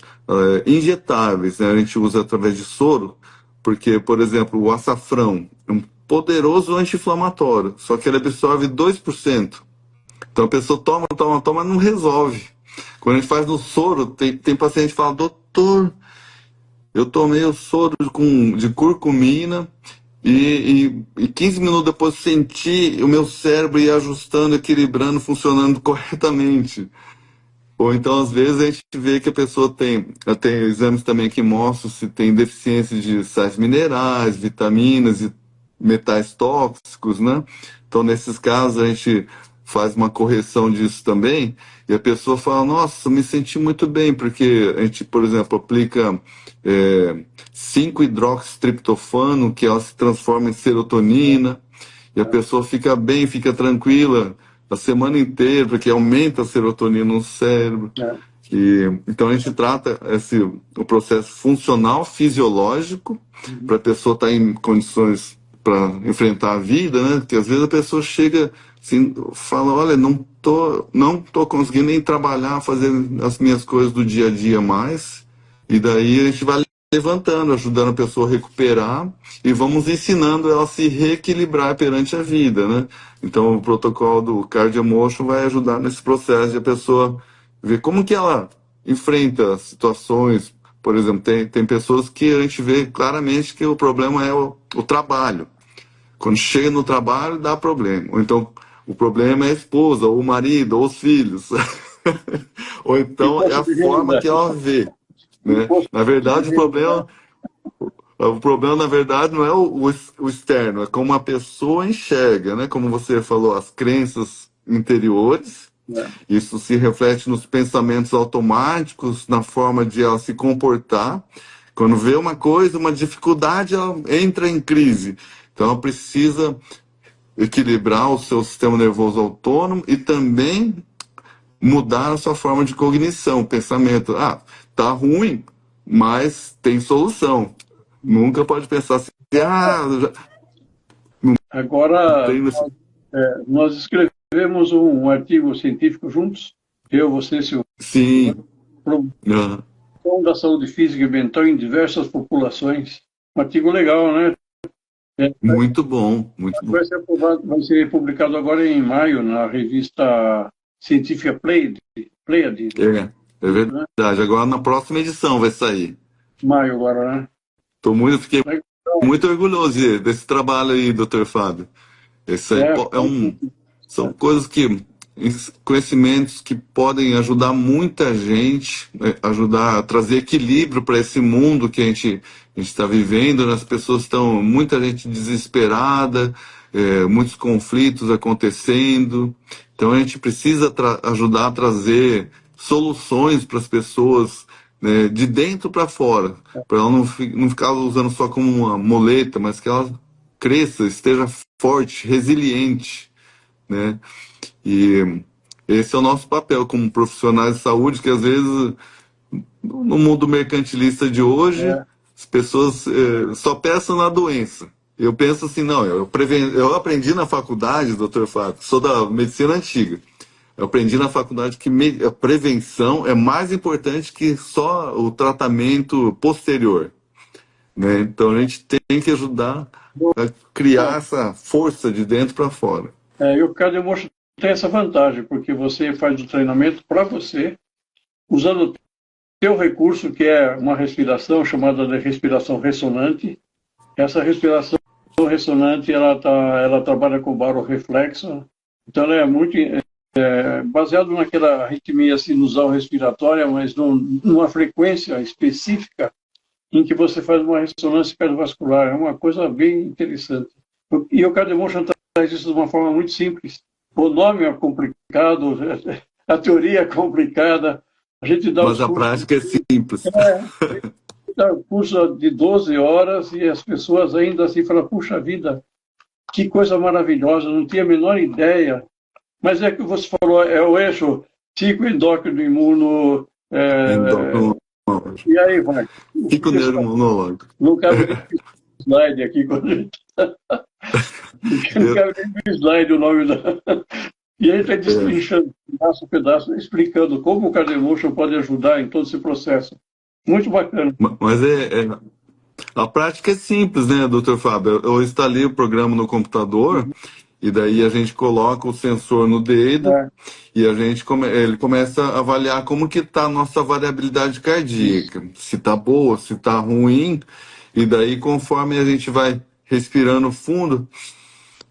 S2: injetáveis, né? A gente usa através de soro, porque, por exemplo, o açafrão é um poderoso anti-inflamatório, só que ele absorve 2%. Então a pessoa toma, toma, toma, não resolve. Quando a gente faz no soro, tem paciente que fala, doutor, eu tomei o soro de curcumina e 15 minutos depois senti o meu cérebro ir ajustando, equilibrando, funcionando corretamente. Ou então, às vezes, a gente vê que a pessoa tem exames também que mostram se tem deficiência de sais minerais, vitaminas e metais tóxicos, né? Então, nesses casos, a gente faz uma correção disso também, e a pessoa fala, nossa, me senti muito bem, porque a gente, por exemplo, aplica 5-hidroxitriptofano, que ela se transforma em serotonina, e a pessoa fica bem, fica tranquila a semana inteira, porque aumenta a serotonina no cérebro.
S1: É,
S2: Então a gente trata o processo funcional, fisiológico,
S1: uhum.
S2: para a pessoa estar em condições para enfrentar a vida, né? Porque às vezes a pessoa chega assim, fala, olha, não tô conseguindo nem trabalhar, fazer as minhas coisas do dia a dia mais. E daí a gente vai levantando, ajudando a pessoa a recuperar e vamos ensinando ela a se reequilibrar perante a vida, né? Então o protocolo do Cardio Emotion vai ajudar nesse processo de a pessoa ver como que ela enfrenta situações, Por exemplo, tem pessoas que a gente vê claramente que o problema é o trabalho. Quando chega no trabalho, dá problema. Ou então, o problema é a esposa, ou o marido, ou os filhos. Ou então, é
S1: Imposto
S2: a
S1: de
S2: forma
S1: renda.
S2: que ela vê, né?
S1: Imposto
S2: Na
S1: de
S2: verdade,
S1: renda.
S2: o problema, na verdade, não é o externo, é como a pessoa enxerga, né? Como você falou, as crenças interiores.
S1: Né?
S2: Isso se reflete nos pensamentos automáticos, na forma de ela se comportar. Quando vê uma coisa, uma dificuldade, ela entra em crise. Então, ela precisa equilibrar o seu sistema nervoso autônomo e também mudar a sua forma de cognição, pensamento. Ah, tá ruim, mas tem solução. Nunca pode pensar assim, já
S1: Agora,
S2: tem esse...
S1: nós escrevemos um artigo científico juntos, eu, você, Silvio,
S2: Sim, ah,
S1: da saúde física e mental em diversas populações. Um artigo legal, né? É,
S2: muito bom, muito bom.
S1: vai ser aprovado, vai ser publicado agora em maio na revista científica Pleiade,
S2: É
S1: né?
S2: verdade. Agora na próxima edição vai sair.
S1: Maio agora, né?
S2: Fiquei
S1: Legal.
S2: muito orgulhoso desse trabalho aí, doutor Fábio. Esse aí
S1: É,
S2: são coisas conhecimentos que podem ajudar muita gente, né, ajudar a trazer equilíbrio para esse mundo que a gente está vivendo, né? As pessoas estão, muita gente desesperada, muitos conflitos acontecendo. Então a gente precisa ajudar a trazer soluções para as pessoas, né, de dentro para fora, para ela não ficar usando só como uma muleta, mas que ela cresça, esteja forte, resiliente, né? E esse é o nosso papel como profissionais de saúde, que às vezes no mundo mercantilista de hoje
S1: é,
S2: as pessoas só pensam na doença. Eu penso assim, não, eu aprendi na faculdade, doutor Fábio, sou da medicina antiga. Eu aprendi na faculdade que a prevenção é mais importante que só o tratamento posterior, né? Então a gente tem que ajudar a criar essa força de dentro para fora.
S1: e o Cardio tem essa vantagem, porque você faz o treinamento para você, usando o teu recurso, que é uma respiração chamada de respiração ressonante. Essa respiração ressonante, ela trabalha com barorreflexo, então ela é muito baseado naquela arritmia sinusal respiratória, mas numa frequência específica em que você faz uma ressonância cardiovascular. É uma coisa bem interessante. E o Cardemotion traz isso de uma forma muito simples. O nome é complicado, a teoria é complicada, a gente dá
S2: Mas
S1: os
S2: a
S1: cursos,
S2: prática é simples.
S1: dá o curso de 12 horas e as pessoas ainda assim falam, puxa vida, que coisa maravilhosa, não tinha a menor ideia. Mas é que você falou, é o eixo psicoendócrino imuno,
S2: Endócrino,
S1: e aí vai.
S2: fico neuromonólogo.
S1: Não cabe nem no slide aqui, quando a gente não
S2: Eu,
S1: cabe nem no slide o nome da... E a gente vai destrinchando pedaço a pedaço, explicando como o Cardemotion pode ajudar em todo esse processo. Muito bacana.
S2: mas a prática é simples, né, doutor Fábio? Eu instalei o programa no computador e daí a gente coloca o sensor no dedo
S1: É,
S2: e ele começa a avaliar como que está a nossa variabilidade
S1: isso.
S2: cardíaca, se está boa, se está ruim, e daí conforme a gente vai respirando fundo,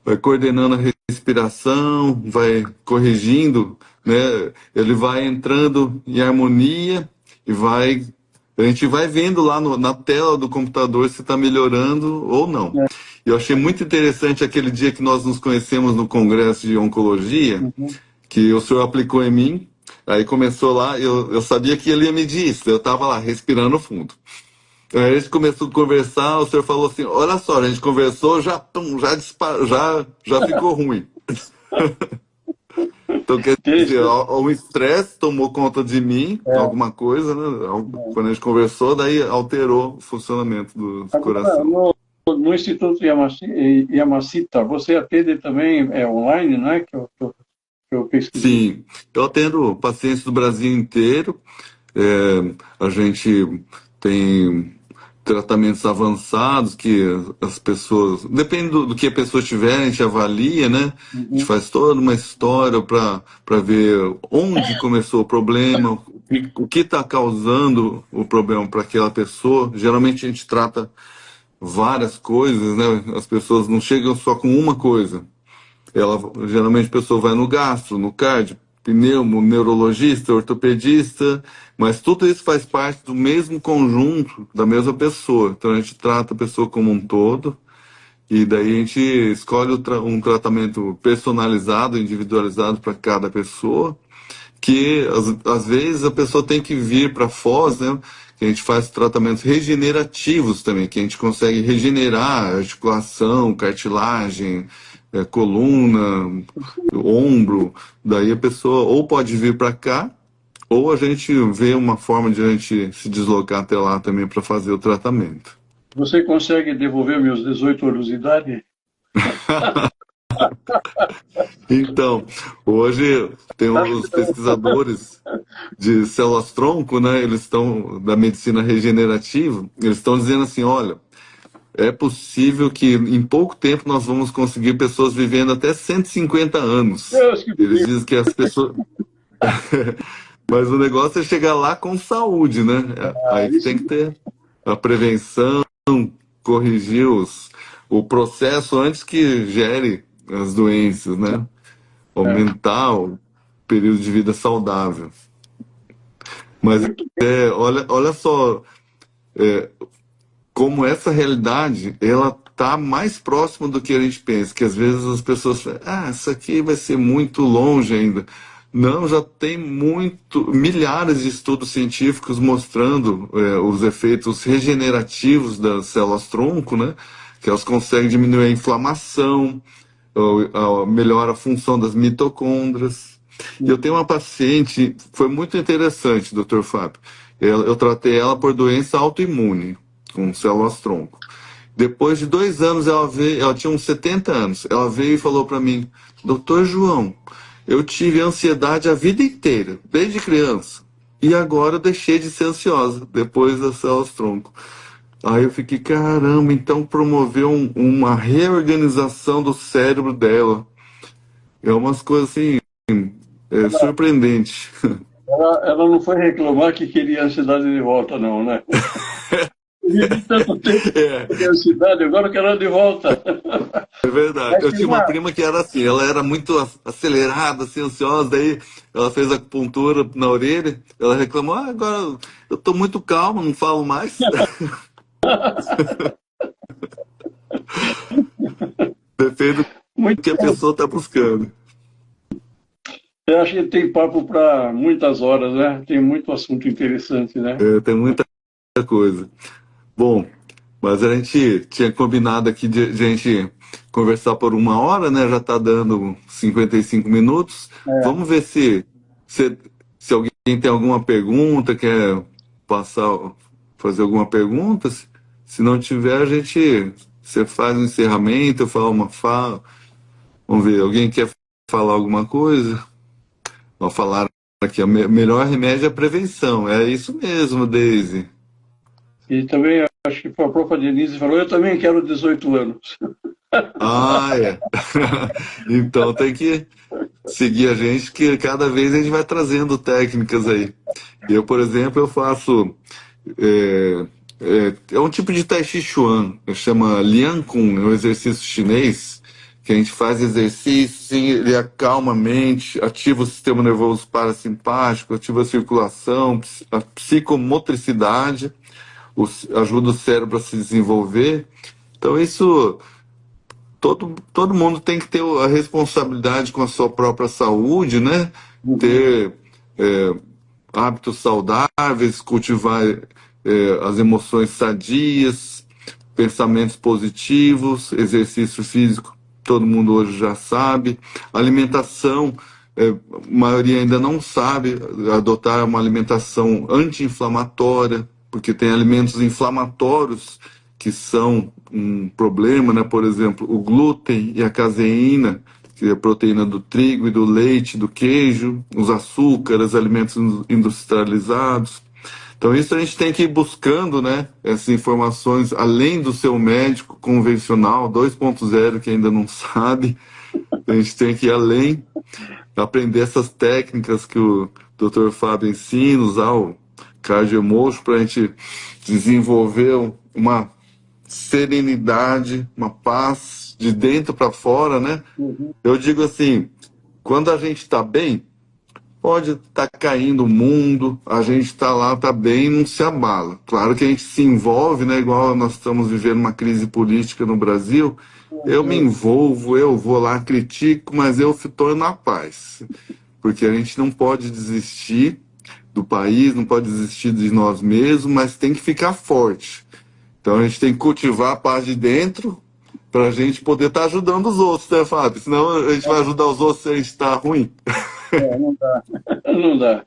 S2: vai coordenando a respiração, vai corrigindo, né? Ele vai entrando em harmonia e a gente vai vendo lá na tela do computador se está melhorando ou não.
S1: É,
S2: Eu achei muito interessante aquele dia que nós nos conhecemos no Congresso de Oncologia,
S1: uhum.
S2: que o senhor aplicou em mim, aí começou lá, eu sabia que ele ia medir isso, eu estava lá respirando fundo. Aí a gente começou a conversar, o senhor falou assim, olha só, a gente conversou, já disparou, já ficou ruim. Então, quer dizer,
S1: Interessante.
S2: o estresse tomou conta de mim,
S1: É,
S2: alguma coisa, né? Quando a gente conversou, daí alterou o funcionamento do
S1: agora,
S2: coração.
S1: no Instituto Yamacita, você atende também online, não é? Que eu pesquisei.
S2: Sim, eu atendo pacientes do Brasil inteiro, a gente tem tratamentos avançados que as pessoas, depende do que a pessoa tiver, a gente avalia, né? A gente
S1: Uhum.
S2: faz toda uma história para ver onde começou o problema, o que está causando o problema para aquela pessoa. Geralmente a gente trata várias coisas, né? As pessoas não chegam só com uma coisa. Geralmente a pessoa vai no gastro, no cardio, pneumo, neurologista, ortopedista, mas tudo isso faz parte do mesmo conjunto da mesma pessoa. Então a gente trata a pessoa como um todo e daí a gente escolhe um tratamento personalizado, individualizado para cada pessoa, que às vezes a pessoa tem que vir para Foz, né? Que a gente faz tratamentos regenerativos também, que a gente consegue regenerar articulação, cartilagem, coluna, ombro. Daí a pessoa ou pode vir para cá, ou a gente vê uma forma de a gente se deslocar até lá também para fazer o tratamento.
S1: Você consegue devolver meus 18 anos de idade?
S2: Então, hoje tem os pesquisadores de células-tronco, né? Eles estão da medicina regenerativa, eles estão dizendo assim, olha, é possível que em pouco tempo nós vamos conseguir pessoas vivendo até 150 anos.
S1: Deus, que
S2: Eles
S1: bonito.
S2: dizem que as pessoas. Mas o negócio é chegar lá com saúde, né? Aí que
S1: Isso
S2: tem que ter a prevenção, corrigir o processo antes que gere as doenças, né?
S1: é
S2: Aumentar o período de vida saudável. Mas
S1: muito bem.
S2: olha só, como essa realidade ela tá mais próxima do que a gente pensa, que às vezes as pessoas falam, isso aqui vai ser muito longe ainda. Não, já tem milhares de estudos científicos mostrando os efeitos regenerativos das células-tronco, né? Que elas conseguem diminuir a inflamação, melhora a função das mitocôndrias. E eu tenho uma paciente, foi muito interessante, doutor Fábio. Eu tratei ela por doença autoimune, com células-tronco. Depois de 2 anos, ela tinha uns 70 anos. Ela veio e falou para mim, doutor João, eu tive ansiedade a vida inteira, desde criança. E agora eu deixei de ser ansiosa, depois das células-tronco. Aí eu fiquei, caramba, então promoveu uma reorganização do cérebro dela. É umas coisas assim, surpreendentes.
S1: Ela não foi reclamar que queria a cidade de volta, não, né? Vivi tanto tempo
S2: É,
S1: com a cidade, agora eu quero ela de volta.
S2: é verdade.
S1: Mas
S2: Eu
S1: tem
S2: tinha uma
S1: uma,
S2: prima que era assim, ela era muito acelerada, assim, ansiosa, daí ela fez acupuntura na orelha, ela reclamou, agora eu tô muito calma, não falo mais. Depende
S1: muito,
S2: do que a pessoa está buscando.
S1: eu acho que tem papo para muitas horas, né? Tem muito assunto interessante, né?
S2: Tem muita coisa. Bom, mas a gente tinha combinado aqui de a gente conversar por 1 hora, né? Já está dando 55 minutos.
S1: É.
S2: Vamos ver se, se alguém tem alguma pergunta, quer passar, fazer alguma pergunta. Se não tiver, você faz um encerramento, eu falo uma fala. Vamos ver, alguém quer falar alguma coisa? Vou falar aqui, o melhor remédio é a prevenção. É isso mesmo, Daisy.
S1: E também acho que a própria Denise falou, eu também quero 18 anos.
S2: É. Então tem que seguir a gente, que cada vez a gente vai trazendo técnicas aí. Eu, por exemplo, eu faço. É um tipo de Tai Chi Chuan, chama Lian Kun, é um exercício chinês, que a gente faz exercício, sim, ele acalma a mente, ativa o sistema nervoso parasimpático, ativa a circulação, a psicomotricidade, ajuda o cérebro a se desenvolver. Então, isso. Todo mundo tem que ter a responsabilidade com a sua própria saúde, né?
S1: Uhum.
S2: Ter é, hábitos saudáveis, cultivar as emoções sadias, pensamentos positivos, exercício físico, todo mundo hoje já sabe. Alimentação, a maioria ainda não sabe adotar uma alimentação anti-inflamatória, porque tem alimentos inflamatórios que são um problema, né? Por exemplo, o glúten e a caseína, que é a proteína do trigo e do leite, do queijo, os açúcares, alimentos industrializados. Então isso a gente tem que ir buscando, né, essas informações além do seu médico convencional 2.0 que ainda não sabe. A gente tem que ir além, aprender essas técnicas que o Dr. Fábio ensina, usar o Cardio Emotion para a gente desenvolver uma serenidade, uma paz de dentro para fora, né?
S1: Uhum.
S2: Eu digo assim, quando a gente está bem, pode estar caindo o mundo, a gente está lá, está bem, não se abala. Claro que a gente se envolve, né? Igual nós estamos vivendo uma crise política no Brasil, eu me envolvo, eu vou lá, critico, mas eu estou na paz. Porque a gente não pode desistir do país, não pode desistir de nós mesmos, mas tem que ficar forte. Então a gente tem que cultivar a paz de dentro para a gente poder estar ajudando os outros, né, Fábio? Senão a gente vai ajudar os outros se a gente está ruim.
S1: Não dá. Não dá.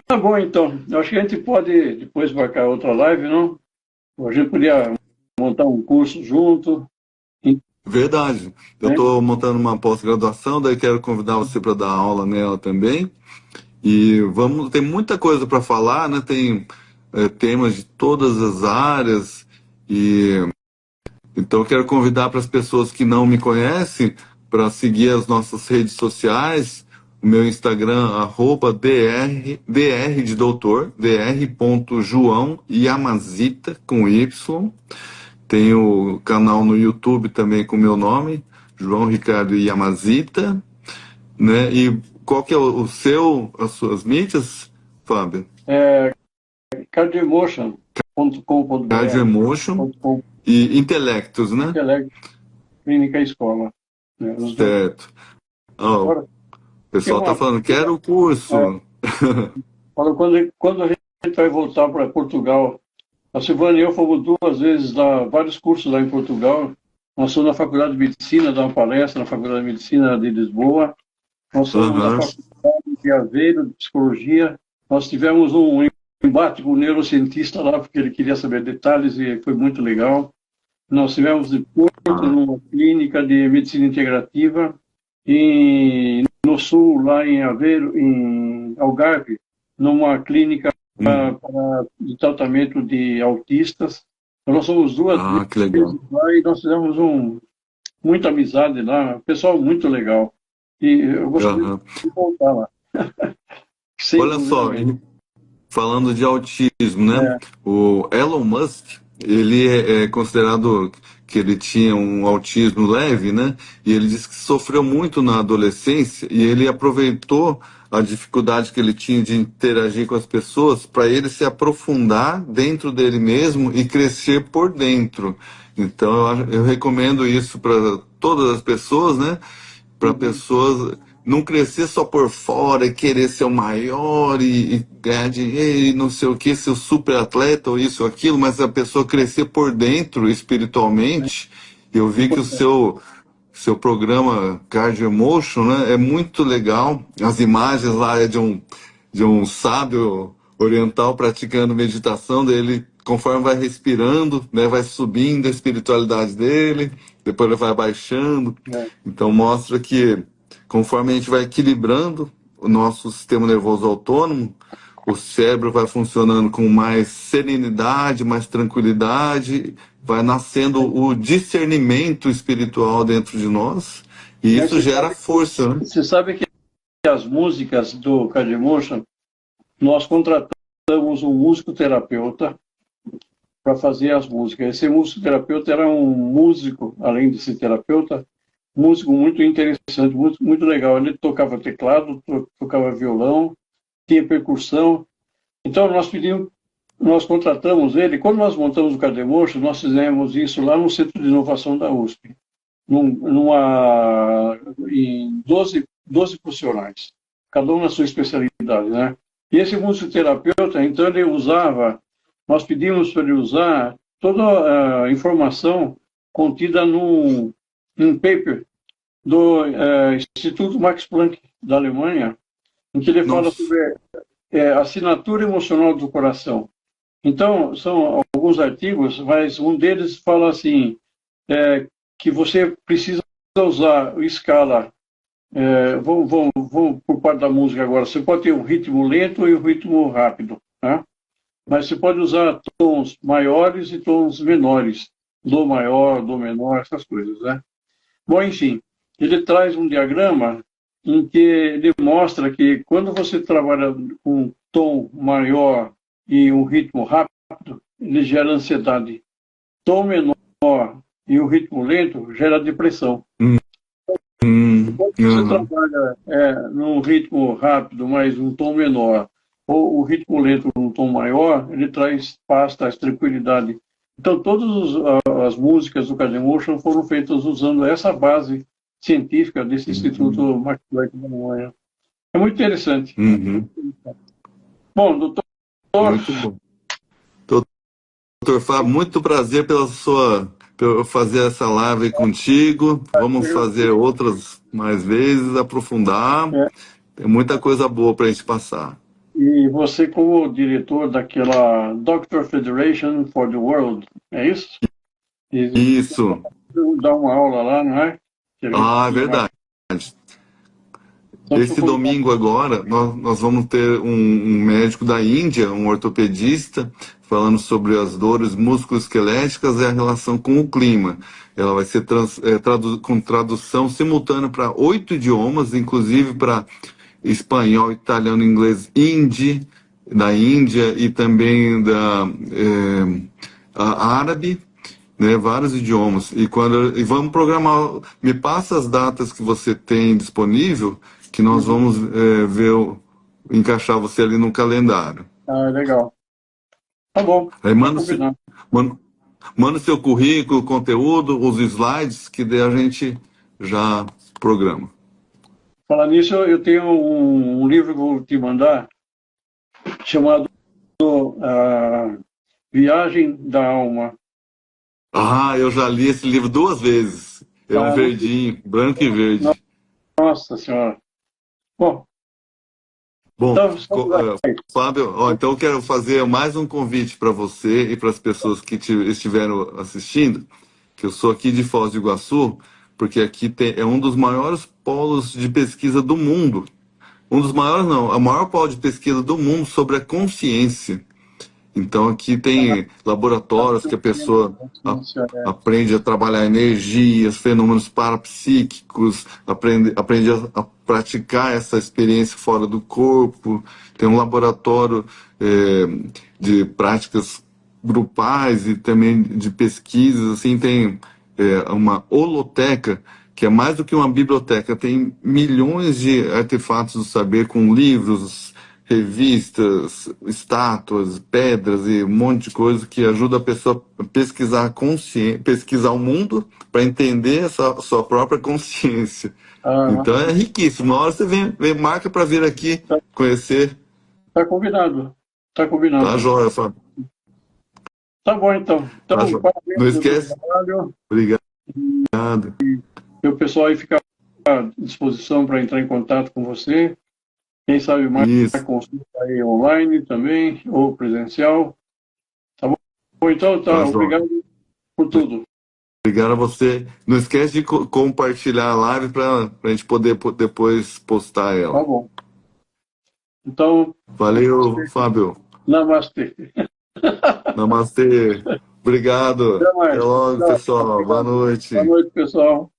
S1: Tá bom, então. Eu acho que a gente pode depois marcar outra live, não? A gente podia montar um curso junto,
S2: Verdade. Eu
S1: né?
S2: estou montando uma pós-graduação, daí quero convidar você para dar aula nela também. E vamos, tem muita coisa para falar, né? Tem temas de todas as áreas. E então eu quero convidar para as pessoas que não me conhecem para seguir as nossas redes sociais. O meu Instagram, @dr de doutor, dr.joão Yamazita, com Y. Tem o canal no YouTube também com o meu nome, João Ricardo Yamazita, né? E qual que é as suas mídias, Fábio? Cardio
S1: cardioemotion.com.br.
S2: Emotion e Intelectos, né?
S1: Intelecto, Clínica e Escola, né? Os dois.
S2: Certo. Ó,
S1: Agora,
S2: o
S1: tem
S2: pessoal tá
S1: uma
S2: falando, quero o
S1: é,
S2: curso.
S1: quando a gente vai voltar para Portugal, a Silvana e eu fomos 2 vezes lá, vários cursos lá em Portugal. Nós somos na Faculdade de Medicina, dar uma palestra na Faculdade de Medicina de Lisboa. Nós somos na
S2: Aham.
S1: Faculdade de Aveiro, de Psicologia. Nós tivemos um embate com o neurocientista lá, porque ele queria saber detalhes e foi muito legal. Nós tivemos de Porto,
S2: Ah,
S1: numa clínica de medicina integrativa, e no sul, lá em Aveiro, em Algarve, numa clínica
S2: hum.
S1: de tratamento de autistas. Então, nós fomos 2
S2: Que legal.
S1: vezes lá e nós fizemos muita amizade lá, pessoal muito legal. E eu gostaria
S2: Aham.
S1: de voltar lá, sem
S2: Olha
S1: dúvida
S2: só,
S1: nenhuma.
S2: falando de autismo, né?
S1: É,
S2: O Elon Musk, ele é considerado que ele tinha um autismo leve, né? E ele disse que sofreu muito na adolescência e ele aproveitou a dificuldade que ele tinha de interagir com as pessoas para ele se aprofundar dentro dele mesmo e crescer por dentro. Então eu recomendo isso para todas as pessoas, né? Para
S1: uhum,
S2: pessoas não crescer só por fora e querer ser o maior e ganhar dinheiro e não sei o que, ser o super atleta ou isso ou aquilo, mas a pessoa crescer por dentro espiritualmente. Eu vi que o
S1: importante.
S2: seu programa Cardio Emotion, né, é muito legal. As imagens lá é de um sábio oriental praticando meditação dele, conforme vai respirando, né, vai subindo a espiritualidade dele, depois ele vai baixando.
S1: É.
S2: Então mostra que conforme a gente vai equilibrando o nosso sistema nervoso autônomo, o cérebro vai funcionando com mais serenidade, mais tranquilidade, vai nascendo o discernimento espiritual dentro de nós, e
S1: Mas
S2: isso gera força, né?
S1: você sabe que as músicas do Cardiomotion, nós contratamos um musicoterapeuta para fazer as músicas. Esse musicoterapeuta era um músico, além de ser terapeuta, músico muito interessante, muito legal. Ele tocava teclado, tocava violão, tinha percussão. Então nós contratamos ele. Quando nós montamos o Cardiomotion, nós fizemos isso lá no Centro de Inovação da USP, em 12 profissionais, cada um na sua especialidade, né? E esse musicoterapeuta, então, nós pedimos para ele usar toda a informação contida num paper do Instituto Max Planck, da Alemanha, em que ele fala
S2: Nossa.
S1: sobre assinatura emocional do coração. Então, são alguns artigos, mas um deles fala assim, que você precisa usar escala. Vamos por parte da música agora. Você pode ter um ritmo lento e um ritmo rápido, né? Mas você pode usar tons maiores e tons menores. Dó maior, dó menor, essas coisas, né? Bom, enfim, ele traz um diagrama em que ele mostra que quando você trabalha com um tom maior e um ritmo rápido, ele gera ansiedade. Tom menor e o ritmo lento gera depressão. Quando você
S2: Aham.
S1: trabalha num ritmo rápido, mas um tom menor, ou o ritmo lento num tom maior, ele traz paz, traz tranquilidade. Então, todas as músicas do Card Emotion foram feitas usando essa base científica desse Instituto
S2: Uhum.
S1: Max Planck da Alemanha. É muito interessante.
S2: Uhum.
S1: Bom, doutor,
S2: Muito bom. Doutor Fábio, muito prazer por eu fazer essa live contigo. Vamos fazer outras mais vezes, aprofundar.
S1: é,
S2: Tem muita coisa boa para a gente passar.
S1: e você como diretor daquela Doctor Federation for the World, é isso? E
S2: Isso.
S1: dá uma aula lá, não é? Que a gente
S2: Ah, é
S1: tinha mais.
S2: verdade.
S1: Então, sou
S2: Esse
S1: convidado.
S2: domingo agora, nós vamos ter um médico da Índia, um ortopedista, falando sobre as dores musculoesqueléticas e a relação com o clima. Ela vai ser com tradução simultânea para 8 idiomas, inclusive para espanhol, italiano, inglês, hindi, da Índia e também árabe, né, vários idiomas. E vamos programar. Me passa as datas que você tem disponível, que nós
S1: Uhum.
S2: vamos encaixar você ali no calendário.
S1: Ah, legal. Tá bom,
S2: Aí
S1: tá combinado.
S2: manda, manda seu currículo, conteúdo, os slides, que daí a gente já programa.
S1: Falar nisso, eu tenho um livro que eu vou te mandar, chamado Viagem da Alma.
S2: Ah, eu já li esse livro 2 vezes. É um
S1: Ah,
S2: verdinho, branco e verde.
S1: nossa Senhora. Bom,
S2: Bom,
S1: então,
S2: Fábio, ó, então eu quero fazer mais um convite para você e para as pessoas que estiveram assistindo, que eu sou aqui de Foz do Iguaçu, porque aqui é um dos maiores polos de pesquisa do mundo. Um dos maiores, não, a maior polo de pesquisa do mundo sobre a consciência. Então aqui tem laboratórios que a pessoa aprende a trabalhar energias, fenômenos parapsíquicos, aprende a praticar essa experiência fora do corpo. Tem um laboratório de práticas grupais e também de pesquisas. Assim, tem uma holoteca que é mais do que uma biblioteca, tem milhões de artefatos do saber com livros, revistas, estátuas, pedras e um monte de coisa que ajuda a pessoa a pesquisar o mundo para entender essa sua própria consciência. Então é riquíssimo. Uma hora você marca para vir aqui conhecer.
S1: tá combinado. Tá
S2: Tá,
S1: combinado.
S2: joia, Fábio?
S1: Tá bom, então.
S2: Tá,
S1: Então,
S2: joia. Não
S1: parabéns pelo teu
S2: esquece.
S1: trabalho.
S2: Obrigado.
S1: E o pessoal aí fica à disposição para entrar em contato com você. Quem sabe mais
S2: Isso.
S1: consulta aí online também, ou presencial. Tá bom? Então,
S2: Tá,
S1: tá.
S2: joia.
S1: Obrigado por tudo.
S2: Obrigado a você. Não esquece de compartilhar a live para a gente poder depois postar
S1: Tá
S2: ela.
S1: bom. Então,
S2: Valeu, Fábio.
S1: namastê.
S2: Namastê. Obrigado.
S1: Até
S2: Até
S1: mais.
S2: logo,
S1: Tchau.
S2: pessoal. Boa
S1: Obrigado.
S2: noite.
S1: Boa noite, pessoal.